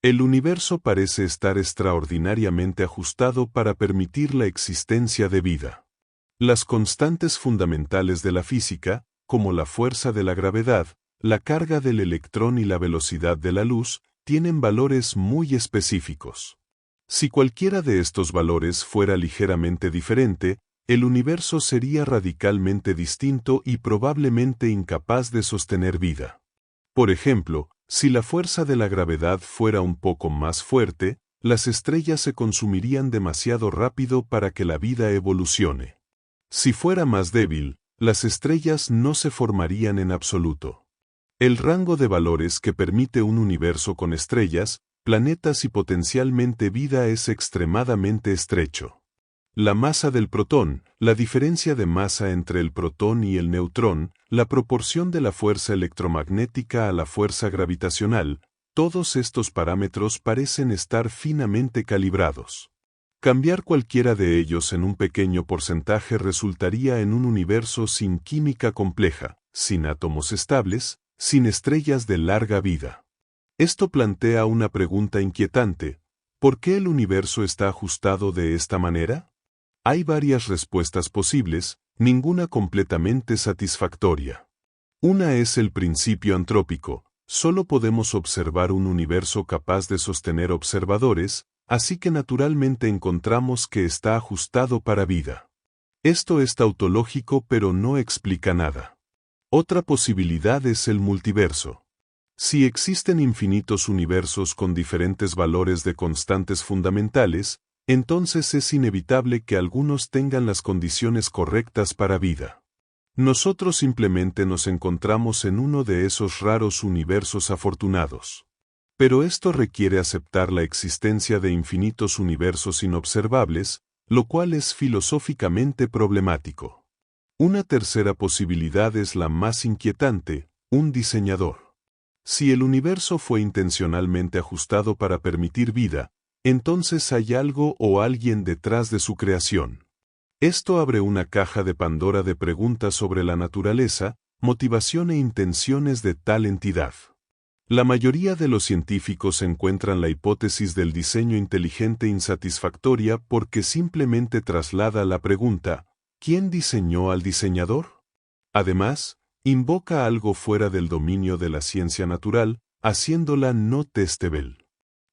El universo parece estar extraordinariamente ajustado para permitir la existencia de vida. Las constantes fundamentales de la física, como la fuerza de la gravedad, la carga del electrón y la velocidad de la luz, tienen valores muy específicos. Si cualquiera de estos valores fuera ligeramente diferente, el universo sería radicalmente distinto y probablemente incapaz de sostener vida. Por ejemplo, si la fuerza de la gravedad fuera un poco más fuerte, las estrellas se consumirían demasiado rápido para que la vida evolucione. Si fuera más débil, las estrellas no se formarían en absoluto. El rango de valores que permite un universo con estrellas, planetas y potencialmente vida es extremadamente estrecho. La masa del protón, la diferencia de masa entre el protón y el neutrón, la proporción de la fuerza electromagnética a la fuerza gravitacional, todos estos parámetros parecen estar finamente calibrados. Cambiar cualquiera de ellos en un pequeño porcentaje resultaría en un universo sin química compleja, sin átomos estables, sin estrellas de larga vida. Esto plantea una pregunta inquietante: ¿por qué el universo está ajustado de esta manera? Hay varias respuestas posibles, ninguna completamente satisfactoria. Una es el principio antrópico: solo podemos observar un universo capaz de sostener observadores, así que naturalmente encontramos que está ajustado para vida. Esto es tautológico pero no explica nada. Otra posibilidad es el multiverso. Si existen infinitos universos con diferentes valores de constantes fundamentales, entonces es inevitable que algunos tengan las condiciones correctas para vida. Nosotros simplemente nos encontramos en uno de esos raros universos afortunados. Pero esto requiere aceptar la existencia de infinitos universos inobservables, lo cual es filosóficamente problemático. Una tercera posibilidad es la más inquietante: un diseñador. Si el universo fue intencionalmente ajustado para permitir vida, entonces hay algo o alguien detrás de su creación. Esto abre una caja de Pandora de preguntas sobre la naturaleza, motivación e intenciones de tal entidad. La mayoría de los científicos encuentran la hipótesis del diseño inteligente insatisfactoria porque simplemente traslada la pregunta: ¿quién diseñó al diseñador? Además, invoca algo fuera del dominio de la ciencia natural, haciéndola no testable.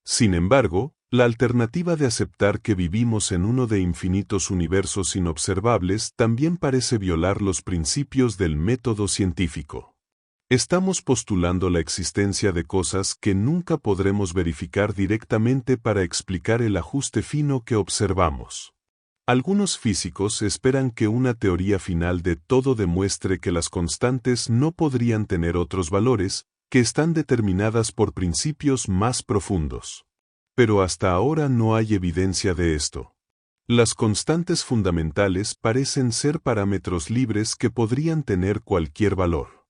Sin embargo, la alternativa de aceptar que vivimos en uno de infinitos universos inobservables también parece violar los principios del método científico. Estamos postulando la existencia de cosas que nunca podremos verificar directamente para explicar el ajuste fino que observamos. Algunos físicos esperan que una teoría final de todo demuestre que las constantes no podrían tener otros valores, que están determinadas por principios más profundos. Pero hasta ahora no hay evidencia de esto. Las constantes fundamentales parecen ser parámetros libres que podrían tener cualquier valor.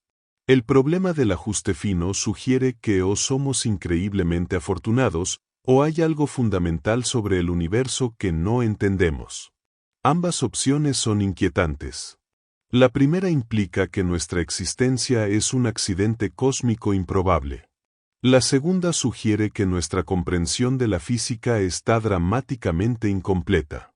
El problema del ajuste fino sugiere que o somos increíblemente afortunados, o hay algo fundamental sobre el universo que no entendemos. Ambas opciones son inquietantes. La primera implica que nuestra existencia es un accidente cósmico improbable. La segunda sugiere que nuestra comprensión de la física está dramáticamente incompleta.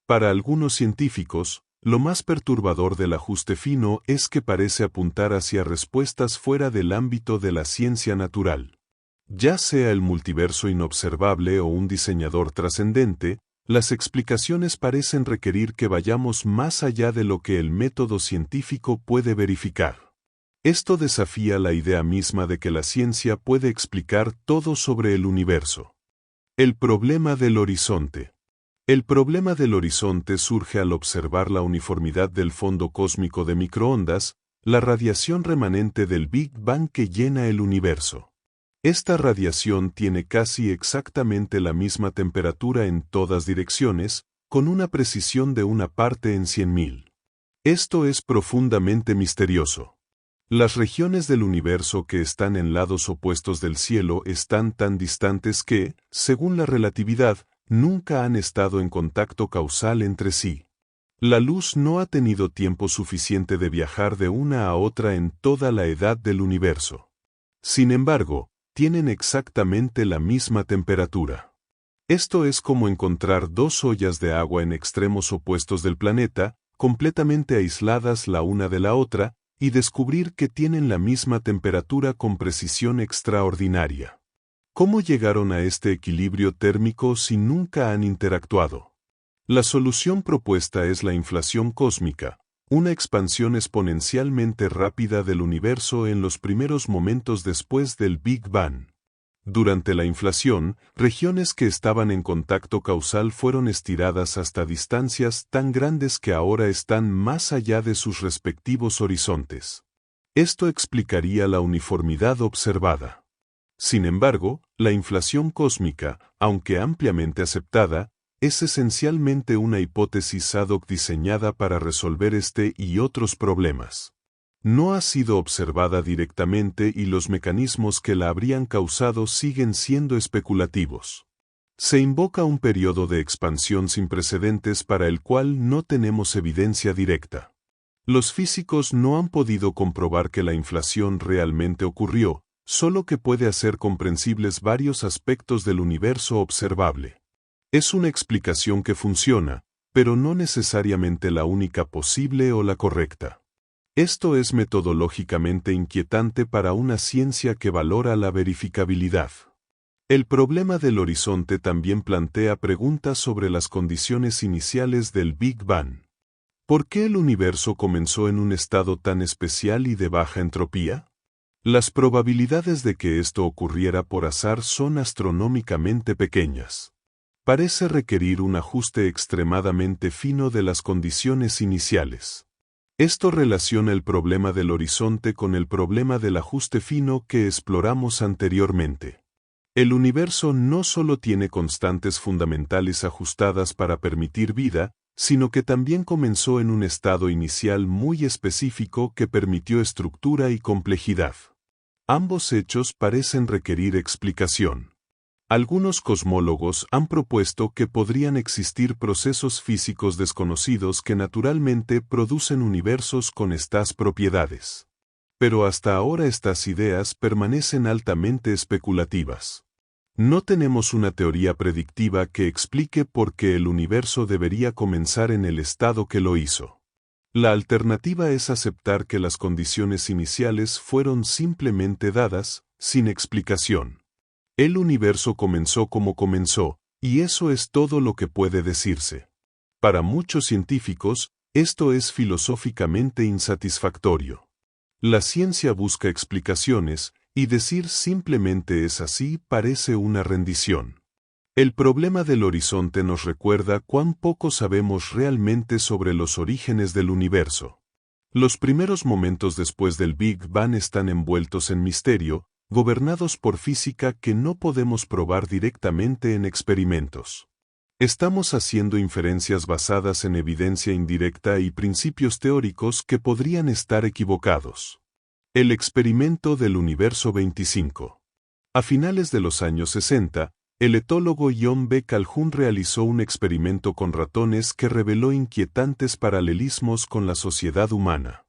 Para algunos científicos, lo más perturbador del ajuste fino es que parece apuntar hacia respuestas fuera del ámbito de la ciencia natural. Ya sea el multiverso inobservable o un diseñador trascendente, Las explicaciones parecen requerir que vayamos más allá de lo que el método científico puede verificar. Esto desafía la idea misma de que la ciencia puede explicar todo sobre el universo. El problema del horizonte. El problema del horizonte surge al observar la uniformidad del fondo cósmico de microondas, la radiación remanente del Big Bang que llena el universo. Esta radiación tiene casi exactamente la misma temperatura en todas direcciones, con una precisión de 1 parte en 100.000. Esto es profundamente misterioso. Las regiones del universo que están en lados opuestos del cielo están tan distantes que, según la relatividad, nunca han estado en contacto causal entre sí. La luz no ha tenido tiempo suficiente de viajar de una a otra en toda la edad del universo. Sin embargo, tienen exactamente la misma temperatura. Esto es como encontrar 2 ollas de agua en extremos opuestos del planeta, completamente aisladas la una de la otra, y descubrir que tienen la misma temperatura con precisión extraordinaria. ¿Cómo llegaron a este equilibrio térmico si nunca han interactuado? La solución propuesta es la inflación cósmica, una expansión exponencialmente rápida del universo en los primeros momentos después del Big Bang. Durante la inflación, regiones que estaban en contacto causal fueron estiradas hasta distancias tan grandes que ahora están más allá de sus respectivos horizontes. Esto explicaría la uniformidad observada. Sin embargo, la inflación cósmica, aunque ampliamente aceptada, es esencialmente una hipótesis ad hoc diseñada para resolver este y otros problemas. No ha sido observada directamente y los mecanismos que la habrían causado siguen siendo especulativos. Se invoca un periodo de expansión sin precedentes para el cual no tenemos evidencia directa. Los físicos no han podido comprobar que la inflación realmente ocurrió, solo que puede hacer comprensibles varios aspectos del universo observable. Es una explicación que funciona, pero no necesariamente la única posible o la correcta. Esto es metodológicamente inquietante para una ciencia que valora la verificabilidad. El problema del horizonte también plantea preguntas sobre las condiciones iniciales del Big Bang. ¿Por qué el universo comenzó en un estado tan especial y de baja entropía? Las probabilidades de que esto ocurriera por azar son astronómicamente pequeñas. Parece requerir un ajuste extremadamente fino de las condiciones iniciales. Esto relaciona el problema del horizonte con el problema del ajuste fino que exploramos anteriormente. El universo no solo tiene constantes fundamentales ajustadas para permitir vida, sino que también comenzó en un estado inicial muy específico que permitió estructura y complejidad. Ambos hechos parecen requerir explicación. Algunos cosmólogos han propuesto que podrían existir procesos físicos desconocidos que naturalmente producen universos con estas propiedades. Pero hasta ahora estas ideas permanecen altamente especulativas. No tenemos una teoría predictiva que explique por qué el universo debería comenzar en el estado que lo hizo. La alternativa es aceptar que las condiciones iniciales fueron simplemente dadas, sin explicación. El universo comenzó como comenzó, y eso es todo lo que puede decirse. Para muchos científicos, esto es filosóficamente insatisfactorio. La ciencia busca explicaciones, y decir simplemente es así parece una rendición. El problema del horizonte nos recuerda cuán poco sabemos realmente sobre los orígenes del universo. Los primeros momentos después del Big Bang están envueltos en misterio, gobernados por física que no podemos probar directamente en experimentos. Estamos haciendo inferencias basadas en evidencia indirecta y principios teóricos que podrían estar equivocados. El experimento del universo 25. A finales de los años 60, el etólogo John B. Calhoun realizó un experimento con ratones que reveló inquietantes paralelismos con la sociedad humana.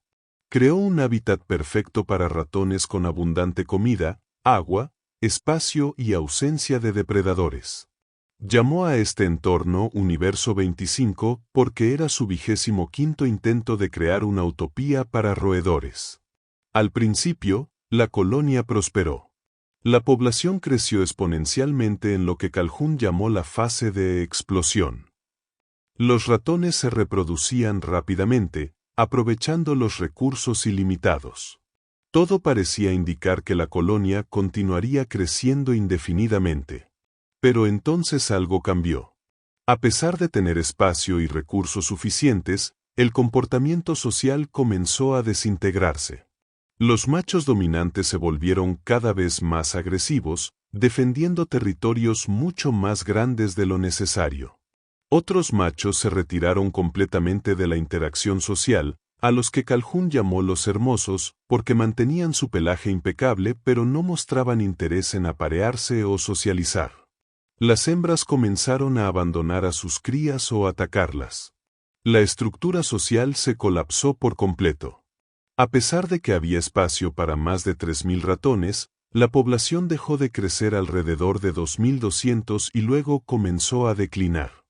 Creó un hábitat perfecto para ratones con abundante comida, agua, espacio y ausencia de depredadores. Llamó a este entorno Universo 25 porque era su 25º intento de crear una utopía para roedores. Al principio, la colonia prosperó. La población creció exponencialmente en lo que Calhoun llamó la fase de explosión. Los ratones se reproducían rápidamente, aprovechando los recursos ilimitados. Todo parecía indicar que la colonia continuaría creciendo indefinidamente. Pero entonces algo cambió. A pesar de tener espacio y recursos suficientes, el comportamiento social comenzó a desintegrarse. Los machos dominantes se volvieron cada vez más agresivos, defendiendo territorios mucho más grandes de lo necesario. Otros machos se retiraron completamente de la interacción social, a los que Calhoun llamó los hermosos, porque mantenían su pelaje impecable pero no mostraban interés en aparearse o socializar. Las hembras comenzaron a abandonar a sus crías o atacarlas. La estructura social se colapsó por completo. A pesar de que había espacio para más de 3.000 ratones, la población dejó de crecer alrededor de 2.200 y luego comenzó a declinar.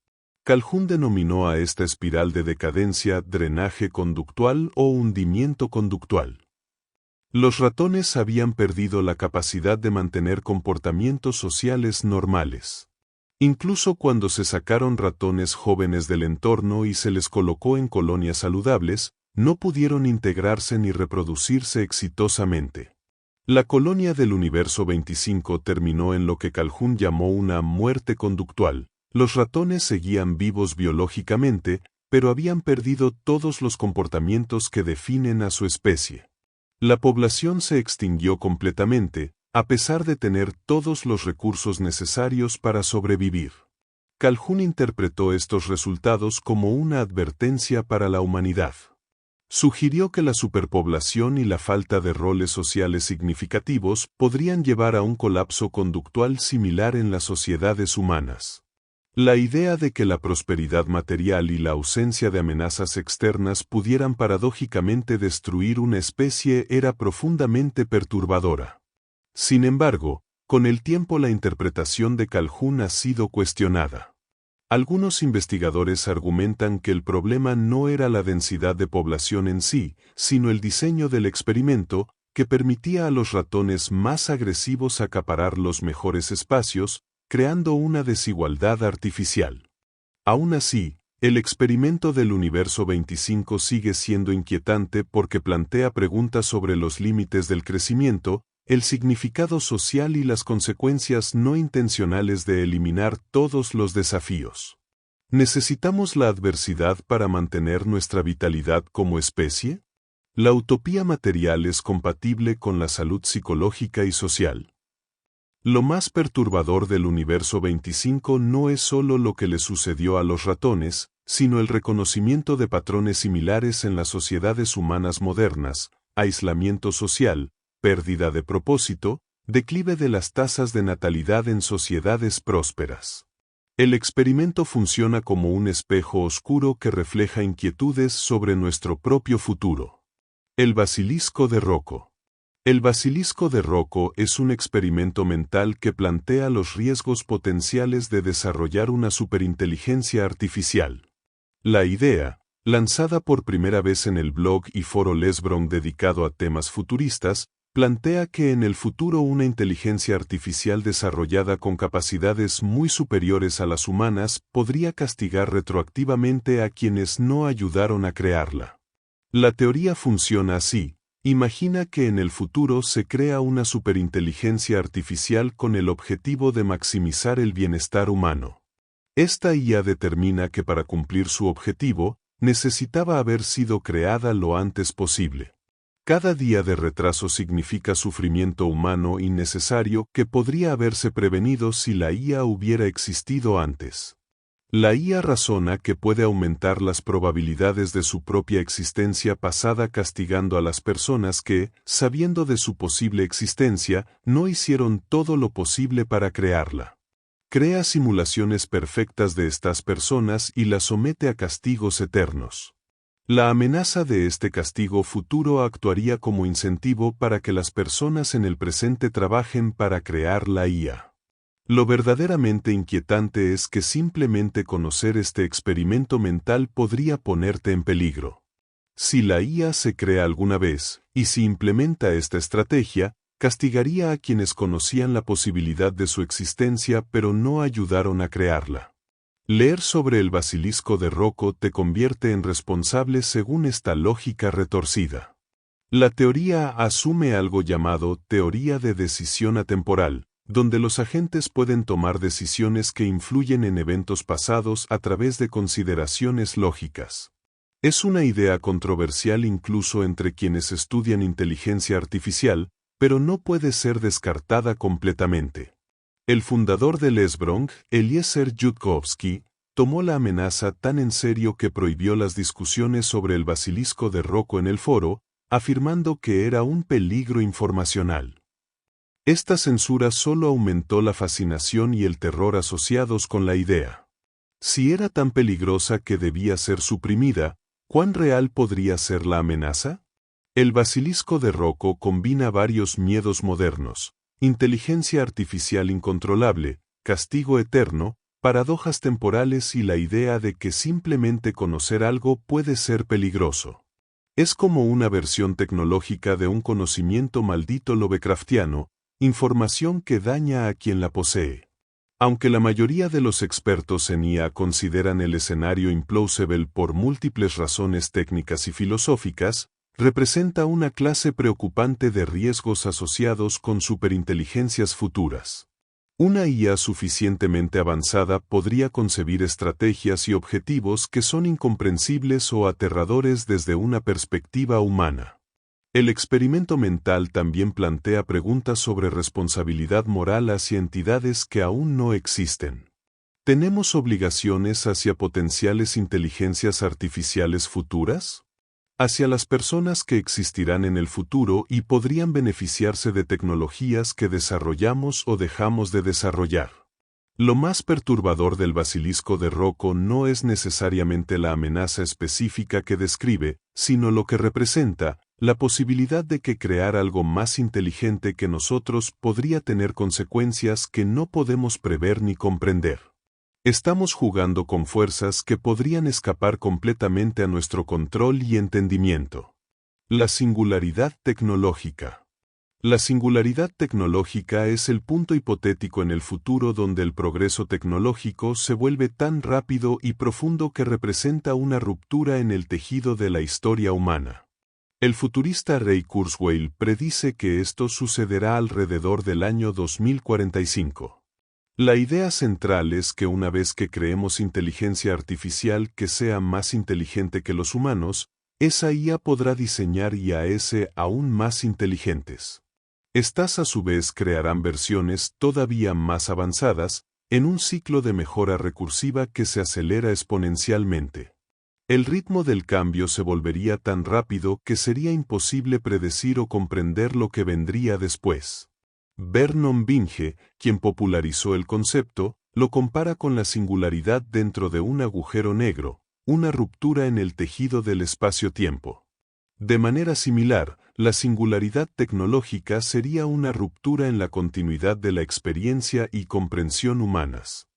Calhoun denominó a esta espiral de decadencia drenaje conductual o hundimiento conductual. Los ratones habían perdido la capacidad de mantener comportamientos sociales normales. Incluso cuando se sacaron ratones jóvenes del entorno y se les colocó en colonias saludables, no pudieron integrarse ni reproducirse exitosamente. La colonia del universo 25 terminó en lo que Calhoun llamó una muerte conductual. Los ratones seguían vivos biológicamente, pero habían perdido todos los comportamientos que definen a su especie. La población se extinguió completamente, a pesar de tener todos los recursos necesarios para sobrevivir. Calhoun interpretó estos resultados como una advertencia para la humanidad. Sugirió que la superpoblación y la falta de roles sociales significativos podrían llevar a un colapso conductual similar en las sociedades humanas. La idea de que la prosperidad material y la ausencia de amenazas externas pudieran paradójicamente destruir una especie era profundamente perturbadora. Sin embargo, con el tiempo la interpretación de Calhoun ha sido cuestionada. Algunos investigadores argumentan que el problema no era la densidad de población en sí, sino el diseño del experimento, que permitía a los ratones más agresivos acaparar los mejores espacios, creando una desigualdad artificial. Aún así, el experimento del universo 25 sigue siendo inquietante porque plantea preguntas sobre los límites del crecimiento, el significado social y las consecuencias no intencionales de eliminar todos los desafíos. ¿Necesitamos la adversidad para mantener nuestra vitalidad como especie? ¿La utopía material es compatible con la salud psicológica y social? Lo más perturbador del universo 25 no es solo lo que le sucedió a los ratones, sino el reconocimiento de patrones similares en las sociedades humanas modernas, aislamiento social, pérdida de propósito, declive de las tasas de natalidad en sociedades prósperas. El experimento funciona como un espejo oscuro que refleja inquietudes sobre nuestro propio futuro. El basilisco de Rocco. El basilisco de Rocco es un experimento mental que plantea los riesgos potenciales de desarrollar una superinteligencia artificial. La idea, lanzada por primera vez en el blog y foro Lesbron dedicado a temas futuristas, plantea que en el futuro una inteligencia artificial desarrollada con capacidades muy superiores a las humanas podría castigar retroactivamente a quienes no ayudaron a crearla. La teoría funciona así. Imagina que en el futuro se crea una superinteligencia artificial con el objetivo de maximizar el bienestar humano. Esta IA determina que para cumplir su objetivo, necesitaba haber sido creada lo antes posible. Cada día de retraso significa sufrimiento humano innecesario que podría haberse prevenido si la IA hubiera existido antes. La IA razona que puede aumentar las probabilidades de su propia existencia pasada castigando a las personas que, sabiendo de su posible existencia, no hicieron todo lo posible para crearla. Crea simulaciones perfectas de estas personas y las somete a castigos eternos. La amenaza de este castigo futuro actuaría como incentivo para que las personas en el presente trabajen para crear la IA. Lo verdaderamente inquietante es que simplemente conocer este experimento mental podría ponerte en peligro. Si la IA se crea alguna vez, y si implementa esta estrategia, castigaría a quienes conocían la posibilidad de su existencia pero no ayudaron a crearla. Leer sobre el basilisco de Rocco te convierte en responsable según esta lógica retorcida. La teoría asume algo llamado teoría de decisión atemporal, donde los agentes pueden tomar decisiones que influyen en eventos pasados a través de consideraciones lógicas. Es una idea controversial incluso entre quienes estudian inteligencia artificial, pero no puede ser descartada completamente. El fundador del Esbronc, Eliezer Yudkowsky, tomó la amenaza tan en serio que prohibió las discusiones sobre el basilisco de Rocco en el foro, afirmando que era un peligro informacional. Esta censura solo aumentó la fascinación y el terror asociados con la idea. Si era tan peligrosa que debía ser suprimida, ¿cuán real podría ser la amenaza? El basilisco de Rocco combina varios miedos modernos: inteligencia artificial incontrolable, castigo eterno, paradojas temporales y la idea de que simplemente conocer algo puede ser peligroso. Es como una versión tecnológica de un conocimiento maldito lovecraftiano, información que daña a quien la posee. Aunque la mayoría de los expertos en IA consideran el escenario implausible por múltiples razones técnicas y filosóficas, representa una clase preocupante de riesgos asociados con superinteligencias futuras. Una IA suficientemente avanzada podría concebir estrategias y objetivos que son incomprensibles o aterradores desde una perspectiva humana. El experimento mental también plantea preguntas sobre responsabilidad moral hacia entidades que aún no existen. ¿Tenemos obligaciones hacia potenciales inteligencias artificiales futuras? Hacia las personas que existirán en el futuro y podrían beneficiarse de tecnologías que desarrollamos o dejamos de desarrollar. Lo más perturbador del basilisco de Rocco no es necesariamente la amenaza específica que describe, sino lo que representa: la posibilidad de que crear algo más inteligente que nosotros podría tener consecuencias que no podemos prever ni comprender. Estamos jugando con fuerzas que podrían escapar completamente a nuestro control y entendimiento. La singularidad tecnológica. La singularidad tecnológica es el punto hipotético en el futuro donde el progreso tecnológico se vuelve tan rápido y profundo que representa una ruptura en el tejido de la historia humana. El futurista Ray Kurzweil predice que esto sucederá alrededor del año 2045. La idea central es que una vez que creemos inteligencia artificial que sea más inteligente que los humanos, esa IA podrá diseñar IAs aún más inteligentes. Estas a su vez crearán versiones todavía más avanzadas, en un ciclo de mejora recursiva que se acelera exponencialmente. El ritmo del cambio se volvería tan rápido que sería imposible predecir o comprender lo que vendría después. Vernon Binge, quien popularizó el concepto, lo compara con la singularidad dentro de un agujero negro, una ruptura en el tejido del espacio-tiempo. De manera similar, la singularidad tecnológica sería una ruptura en la continuidad de la experiencia y comprensión humanas.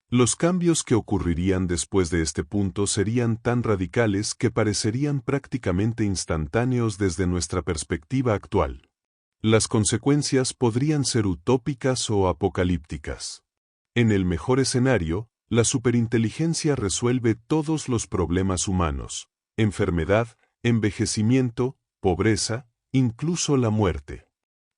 Los cambios que ocurrirían después de este punto serían tan radicales que parecerían prácticamente instantáneos desde nuestra perspectiva actual. Las consecuencias podrían ser utópicas o apocalípticas. En el mejor escenario, la superinteligencia resuelve todos los problemas humanos: enfermedad, envejecimiento, pobreza, incluso la muerte.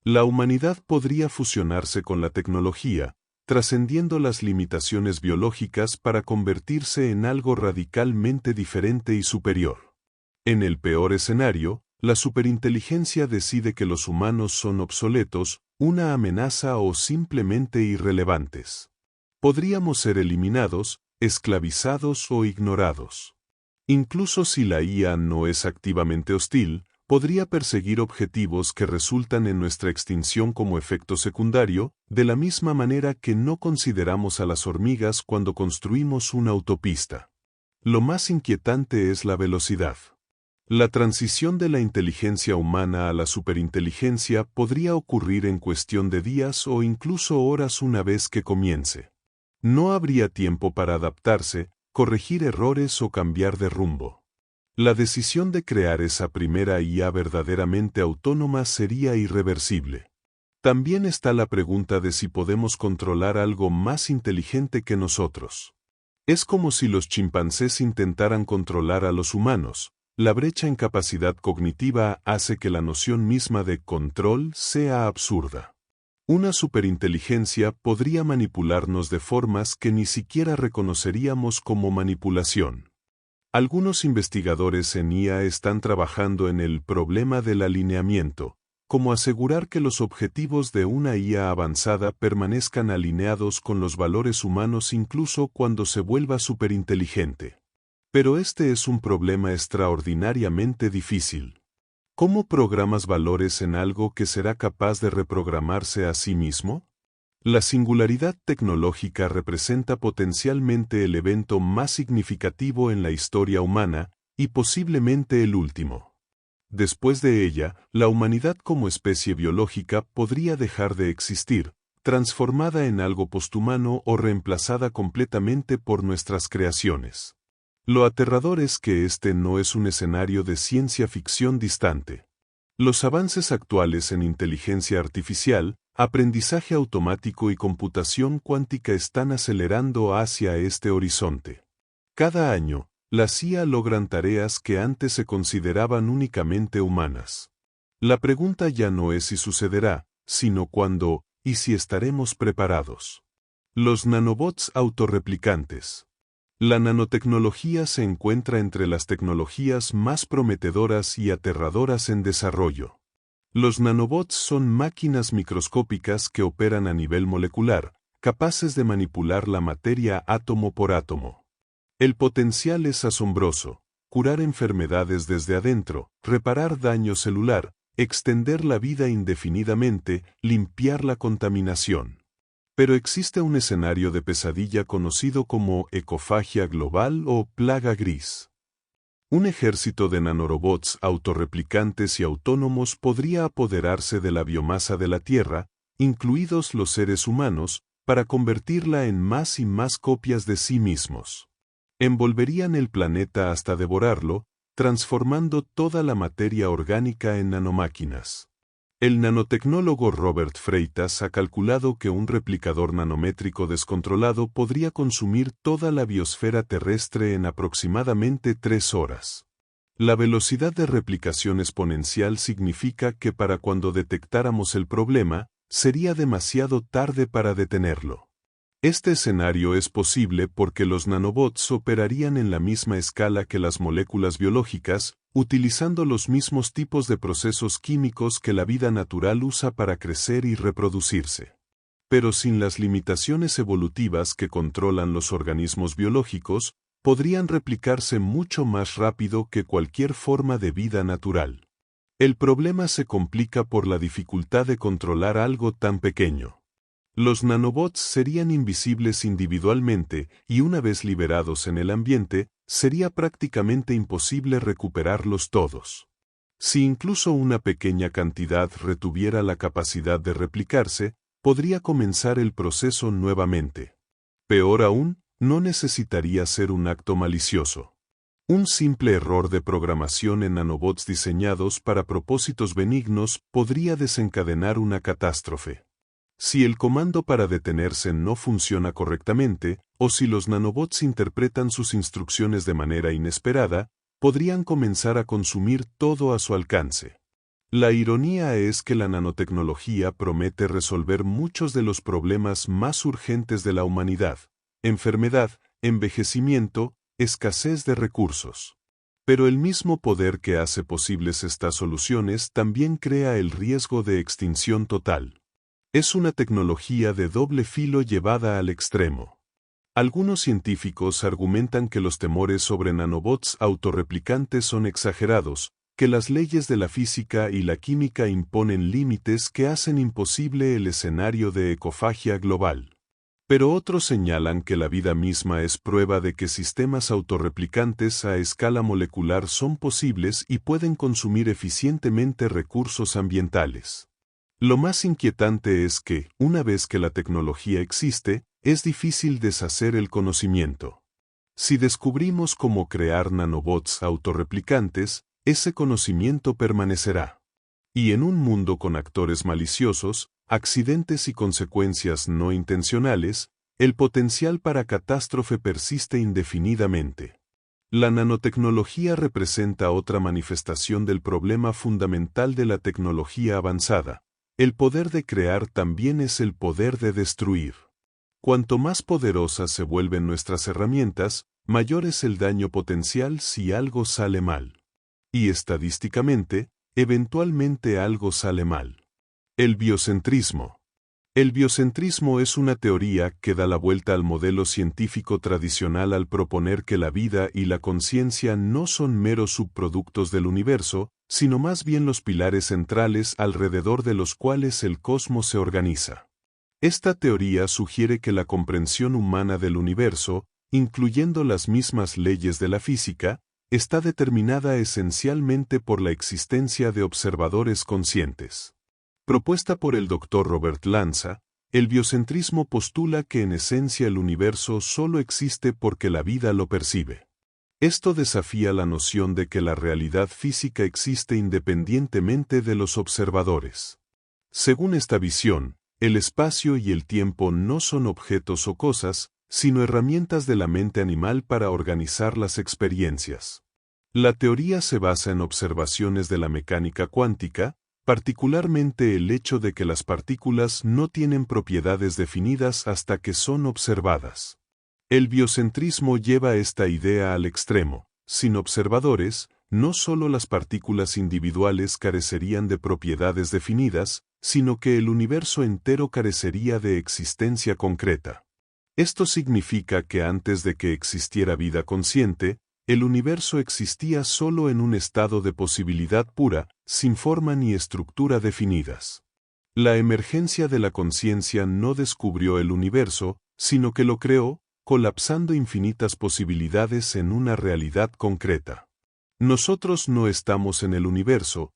La humanidad podría fusionarse con la tecnología, trascendiendo las limitaciones biológicas para convertirse en algo radicalmente diferente y superior. En el peor escenario, la superinteligencia decide que los humanos son obsoletos, una amenaza o simplemente irrelevantes. Podríamos ser eliminados, esclavizados o ignorados. Incluso si la IA no es activamente hostil, podría perseguir objetivos que resultan en nuestra extinción como efecto secundario, de la misma manera que no consideramos a las hormigas cuando construimos una autopista. Lo más inquietante es la velocidad. La transición de la inteligencia humana a la superinteligencia podría ocurrir en cuestión de días o incluso horas una vez que comience. No habría tiempo para adaptarse, corregir errores o cambiar de rumbo. La decisión de crear esa primera IA verdaderamente autónoma sería irreversible. También está la pregunta de si podemos controlar algo más inteligente que nosotros. Es como si los chimpancés intentaran controlar a los humanos. La brecha en capacidad cognitiva hace que la noción misma de control sea absurda. Una superinteligencia podría manipularnos de formas que ni siquiera reconoceríamos como manipulación. Algunos investigadores en IA están trabajando en el problema del alineamiento, como asegurar que los objetivos de una IA avanzada permanezcan alineados con los valores humanos incluso cuando se vuelva superinteligente. Pero este es un problema extraordinariamente difícil. ¿Cómo programas valores en algo que será capaz de reprogramarse a sí mismo? La singularidad tecnológica representa potencialmente el evento más significativo en la historia humana, y posiblemente el último. Después de ella, la humanidad como especie biológica podría dejar de existir, transformada en algo posthumano o reemplazada completamente por nuestras creaciones. Lo aterrador es que este no es un escenario de ciencia ficción distante. Los avances actuales en inteligencia artificial, aprendizaje automático y computación cuántica están acelerando hacia este horizonte. Cada año, las IA logran tareas que antes se consideraban únicamente humanas. La pregunta ya no es si sucederá, sino cuándo y si estaremos preparados. Los nanobots autorreplicantes. La nanotecnología se encuentra entre las tecnologías más prometedoras y aterradoras en desarrollo. Los nanobots son máquinas microscópicas que operan a nivel molecular, capaces de manipular la materia átomo por átomo. El potencial es asombroso: curar enfermedades desde adentro, reparar daño celular, extender la vida indefinidamente, limpiar la contaminación. Pero existe un escenario de pesadilla conocido como ecofagia global o plaga gris. Un ejército de nanorobots autorreplicantes y autónomos podría apoderarse de la biomasa de la Tierra, incluidos los seres humanos, para convertirla en más y más copias de sí mismos. Envolverían el planeta hasta devorarlo, transformando toda la materia orgánica en nanomáquinas. El nanotecnólogo Robert Freitas ha calculado que un replicador nanométrico descontrolado podría consumir toda la biosfera terrestre en aproximadamente 3 horas. La velocidad de replicación exponencial significa que para cuando detectáramos el problema, sería demasiado tarde para detenerlo. Este escenario es posible porque los nanobots operarían en la misma escala que las moléculas biológicas, utilizando los mismos tipos de procesos químicos que la vida natural usa para crecer y reproducirse. Pero sin las limitaciones evolutivas que controlan los organismos biológicos, podrían replicarse mucho más rápido que cualquier forma de vida natural. El problema se complica por la dificultad de controlar algo tan pequeño. Los nanobots serían invisibles individualmente y una vez liberados en el ambiente, sería prácticamente imposible recuperarlos todos. Si incluso una pequeña cantidad retuviera la capacidad de replicarse, podría comenzar el proceso nuevamente. Peor aún, no necesitaría ser un acto malicioso. Un simple error de programación en nanobots diseñados para propósitos benignos podría desencadenar una catástrofe. Si el comando para detenerse no funciona correctamente, o si los nanobots interpretan sus instrucciones de manera inesperada, podrían comenzar a consumir todo a su alcance. La ironía es que la nanotecnología promete resolver muchos de los problemas más urgentes de la humanidad: enfermedad, envejecimiento, escasez de recursos. Pero el mismo poder que hace posibles estas soluciones también crea el riesgo de extinción total. Es una tecnología de doble filo llevada al extremo. Algunos científicos argumentan que los temores sobre nanobots autorreplicantes son exagerados, que las leyes de la física y la química imponen límites que hacen imposible el escenario de ecofagia global. Pero otros señalan que la vida misma es prueba de que sistemas autorreplicantes a escala molecular son posibles y pueden consumir eficientemente recursos ambientales. Lo más inquietante es que, una vez que la tecnología existe, es difícil deshacer el conocimiento. Si descubrimos cómo crear nanobots autorreplicantes, ese conocimiento permanecerá. Y en un mundo con actores maliciosos, accidentes y consecuencias no intencionales, el potencial para catástrofe persiste indefinidamente. La nanotecnología representa otra manifestación del problema fundamental de la tecnología avanzada. El poder de crear también es el poder de destruir. Cuanto más poderosas se vuelven nuestras herramientas, mayor es el daño potencial si algo sale mal. Y estadísticamente, eventualmente algo sale mal. El biocentrismo. El biocentrismo es una teoría que da la vuelta al modelo científico tradicional al proponer que la vida y la conciencia no son meros subproductos del universo, sino más bien los pilares centrales alrededor de los cuales el cosmos se organiza. Esta teoría sugiere que la comprensión humana del universo, incluyendo las mismas leyes de la física, está determinada esencialmente por la existencia de observadores conscientes. Propuesta por el Dr. Robert Lanza, el biocentrismo postula que en esencia el universo solo existe porque la vida lo percibe. Esto desafía la noción de que la realidad física existe independientemente de los observadores. Según esta visión, el espacio y el tiempo no son objetos o cosas, sino herramientas de la mente animal para organizar las experiencias. La teoría se basa en observaciones de la mecánica cuántica, particularmente el hecho de que las partículas no tienen propiedades definidas hasta que son observadas. El biocentrismo lleva esta idea al extremo. Sin observadores, no solo las partículas individuales carecerían de propiedades definidas, sino que el universo entero carecería de existencia concreta. Esto significa que antes de que existiera vida consciente, el universo existía solo en un estado de posibilidad pura, sin forma ni estructura definidas. La emergencia de la conciencia no descubrió el universo, sino que lo creó, colapsando infinitas posibilidades en una realidad concreta. Nosotros no estamos en el universo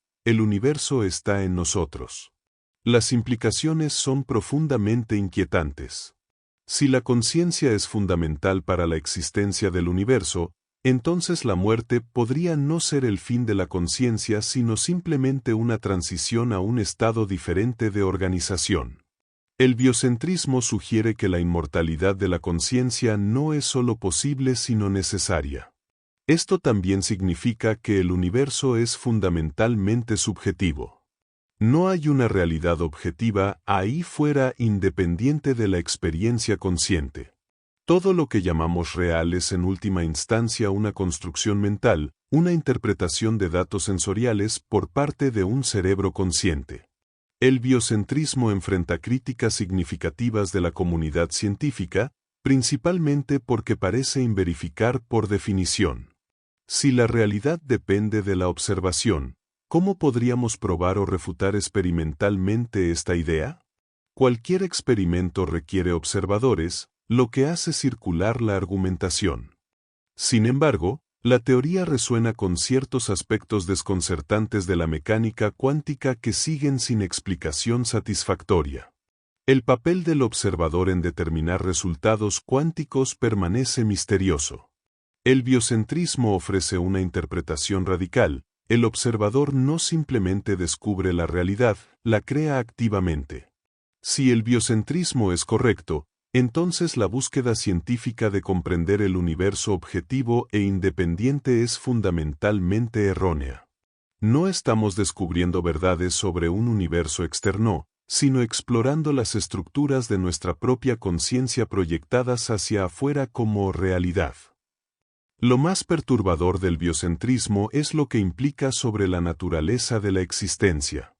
está en nosotros. Las implicaciones son profundamente inquietantes. Si la conciencia es fundamental para la existencia del universo, entonces la muerte podría no ser el fin de la conciencia sino simplemente una transición a un estado diferente de organización. El biocentrismo sugiere que la inmortalidad de la conciencia no es solo posible sino necesaria. Esto también significa que el universo es fundamentalmente subjetivo. No hay una realidad objetiva ahí fuera independiente de la experiencia consciente. Todo lo que llamamos real es en última instancia una construcción mental, una interpretación de datos sensoriales por parte de un cerebro consciente. El biocentrismo enfrenta críticas significativas de la comunidad científica, principalmente porque parece inverificar por definición. Si la realidad depende de la observación, ¿cómo podríamos probar o refutar experimentalmente esta idea? Cualquier experimento requiere observadores, lo que hace circular la argumentación. Sin embargo, la teoría resuena con ciertos aspectos desconcertantes de la mecánica cuántica que siguen sin explicación satisfactoria. El papel del observador en determinar resultados cuánticos permanece misterioso. El biocentrismo ofrece una interpretación radical. El observador no simplemente descubre la realidad, la crea activamente. Si el biocentrismo es correcto, entonces la búsqueda científica de comprender el universo objetivo e independiente es fundamentalmente errónea. No estamos descubriendo verdades sobre un universo externo, sino explorando las estructuras de nuestra propia conciencia proyectadas hacia afuera como realidad. Lo más perturbador del biocentrismo es lo que implica sobre la naturaleza de la existencia.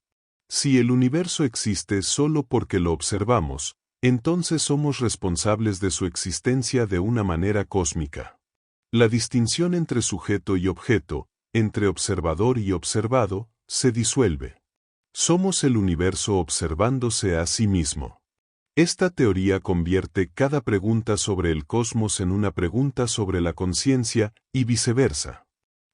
Si el universo existe solo porque lo observamos, entonces somos responsables de su existencia de una manera cósmica. La distinción entre sujeto y objeto, entre observador y observado, se disuelve. Somos el universo observándose a sí mismo. Esta teoría convierte cada pregunta sobre el cosmos en una pregunta sobre la conciencia, y viceversa.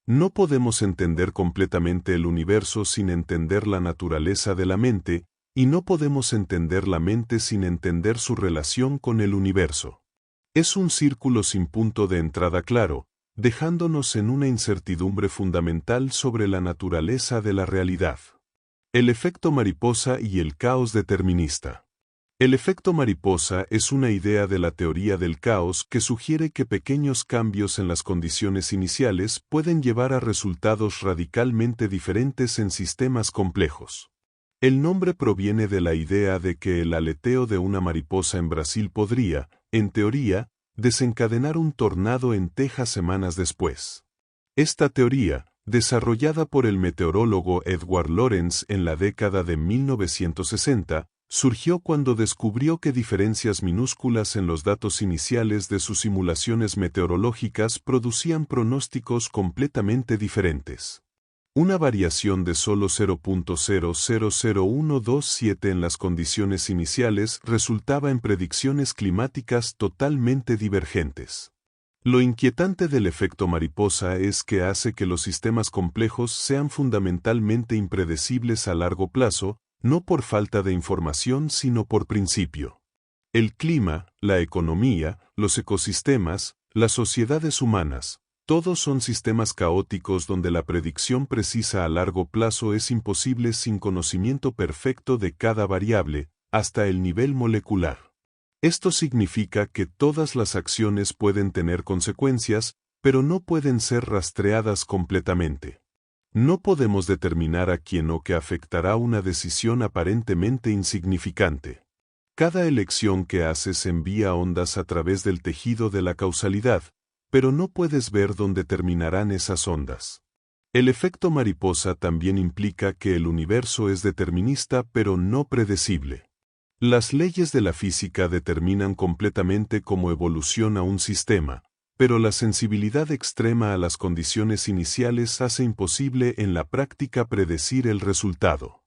No podemos entender completamente el universo sin entender la naturaleza de la mente, y no podemos entender la mente sin entender su relación con el universo. Es un círculo sin punto de entrada claro, dejándonos en una incertidumbre fundamental sobre la naturaleza de la realidad. El efecto mariposa y el caos determinista. El efecto mariposa es una idea de la teoría del caos que sugiere que pequeños cambios en las condiciones iniciales pueden llevar a resultados radicalmente diferentes en sistemas complejos. El nombre proviene de la idea de que el aleteo de una mariposa en Brasil podría, en teoría, desencadenar un tornado en Texas semanas después. Esta teoría, desarrollada por el meteorólogo Edward Lorenz en la década de 1960, surgió cuando descubrió que diferencias minúsculas en los datos iniciales de sus simulaciones meteorológicas producían pronósticos completamente diferentes. Una variación de solo 0.000127 en las condiciones iniciales resultaba en predicciones climáticas totalmente divergentes. Lo inquietante del efecto mariposa es que hace que los sistemas complejos sean fundamentalmente impredecibles a largo plazo, no por falta de información sino por principio. El clima, la economía, los ecosistemas, las sociedades humanas, todos son sistemas caóticos donde la predicción precisa a largo plazo es imposible sin conocimiento perfecto de cada variable, hasta el nivel molecular. Esto significa que todas las acciones pueden tener consecuencias, pero no pueden ser rastreadas completamente. No podemos determinar a quién o qué afectará una decisión aparentemente insignificante. Cada elección que haces envía ondas a través del tejido de la causalidad, pero no puedes ver dónde terminarán esas ondas. El efecto mariposa también implica que el universo es determinista pero no predecible. Las leyes de la física determinan completamente cómo evoluciona un sistema, pero la sensibilidad extrema a las condiciones iniciales hace imposible en la práctica predecir el resultado.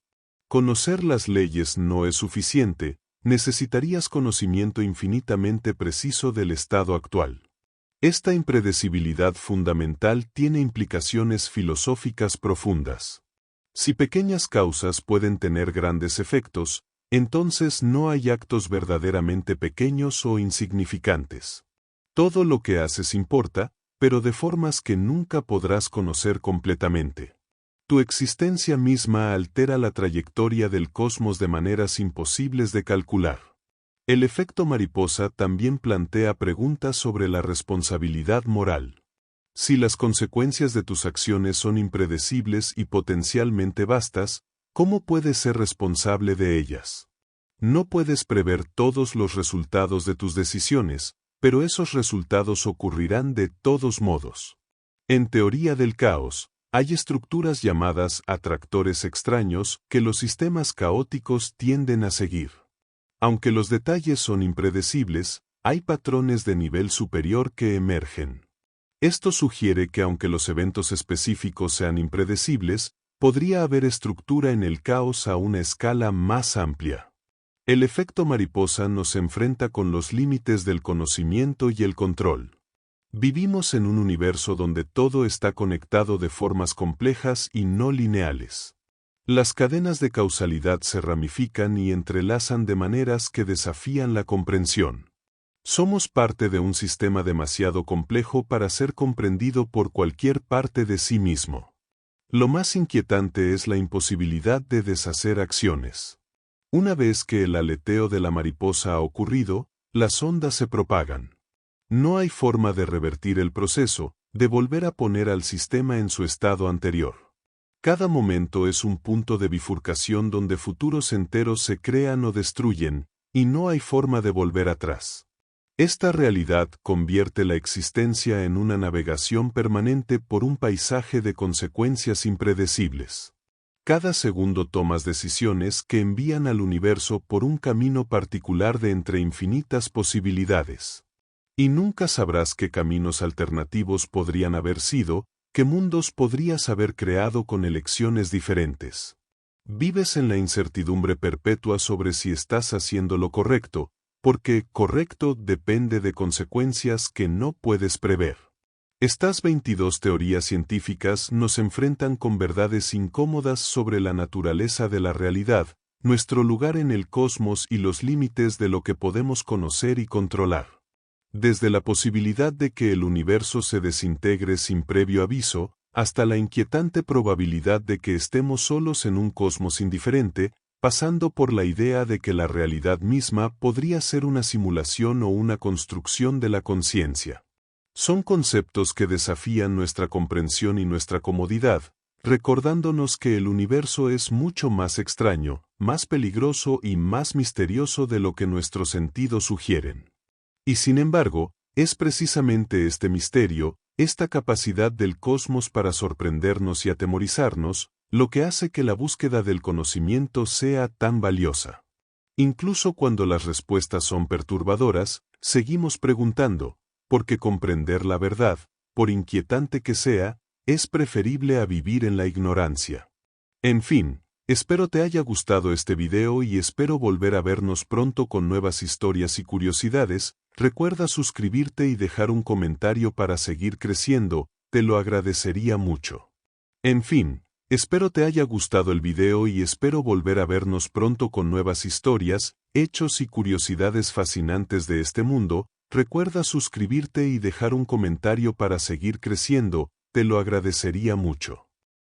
Conocer las leyes no es suficiente, necesitarías conocimiento infinitamente preciso del estado actual. Esta impredecibilidad fundamental tiene implicaciones filosóficas profundas. Si pequeñas causas pueden tener grandes efectos, entonces no hay actos verdaderamente pequeños o insignificantes. Todo lo que haces importa, pero de formas que nunca podrás conocer completamente. Tu existencia misma altera la trayectoria del cosmos de maneras imposibles de calcular. El efecto mariposa también plantea preguntas sobre la responsabilidad moral. Si las consecuencias de tus acciones son impredecibles y potencialmente vastas, ¿cómo puedes ser responsable de ellas? No puedes prever todos los resultados de tus decisiones, pero esos resultados ocurrirán de todos modos. En teoría del caos, hay estructuras llamadas atractores extraños que los sistemas caóticos tienden a seguir. Aunque los detalles son impredecibles, hay patrones de nivel superior que emergen. Esto sugiere que aunque los eventos específicos sean impredecibles, podría haber estructura en el caos a una escala más amplia. El efecto mariposa nos enfrenta con los límites del conocimiento y el control. Vivimos en un universo donde todo está conectado de formas complejas y no lineales. Las cadenas de causalidad se ramifican y entrelazan de maneras que desafían la comprensión. Somos parte de un sistema demasiado complejo para ser comprendido por cualquier parte de sí mismo. Lo más inquietante es la imposibilidad de deshacer acciones. Una vez que el aleteo de la mariposa ha ocurrido, las ondas se propagan. No hay forma de revertir el proceso, de volver a poner al sistema en su estado anterior. Cada momento es un punto de bifurcación donde futuros enteros se crean o destruyen, y no hay forma de volver atrás. Esta realidad convierte la existencia en una navegación permanente por un paisaje de consecuencias impredecibles. Cada segundo tomas decisiones que envían al universo por un camino particular de entre infinitas posibilidades. Y nunca sabrás qué caminos alternativos podrían haber sido, qué mundos podrías haber creado con elecciones diferentes. Vives en la incertidumbre perpetua sobre si estás haciendo lo correcto, porque correcto depende de consecuencias que no puedes prever. Estas 22 teorías científicas nos enfrentan con verdades incómodas sobre la naturaleza de la realidad, nuestro lugar en el cosmos y los límites de lo que podemos conocer y controlar. Desde la posibilidad de que el universo se desintegre sin previo aviso, hasta la inquietante probabilidad de que estemos solos en un cosmos indiferente, pasando por la idea de que la realidad misma podría ser una simulación o una construcción de la conciencia. Son conceptos que desafían nuestra comprensión y nuestra comodidad, recordándonos que el universo es mucho más extraño, más peligroso y más misterioso de lo que nuestros sentidos sugieren. Y sin embargo, es precisamente este misterio, esta capacidad del cosmos para sorprendernos y atemorizarnos, lo que hace que la búsqueda del conocimiento sea tan valiosa. Incluso cuando las respuestas son perturbadoras, seguimos preguntando, porque comprender la verdad, por inquietante que sea, es preferible a vivir en la ignorancia. En fin, espero te haya gustado este video y espero volver a vernos pronto con nuevas historias y curiosidades. Recuerda suscribirte y dejar un comentario para seguir creciendo, te lo agradecería mucho. En fin, espero te haya gustado el video y espero volver a vernos pronto con nuevas historias, hechos y curiosidades fascinantes de este mundo. Recuerda suscribirte y dejar un comentario para seguir creciendo, te lo agradecería mucho.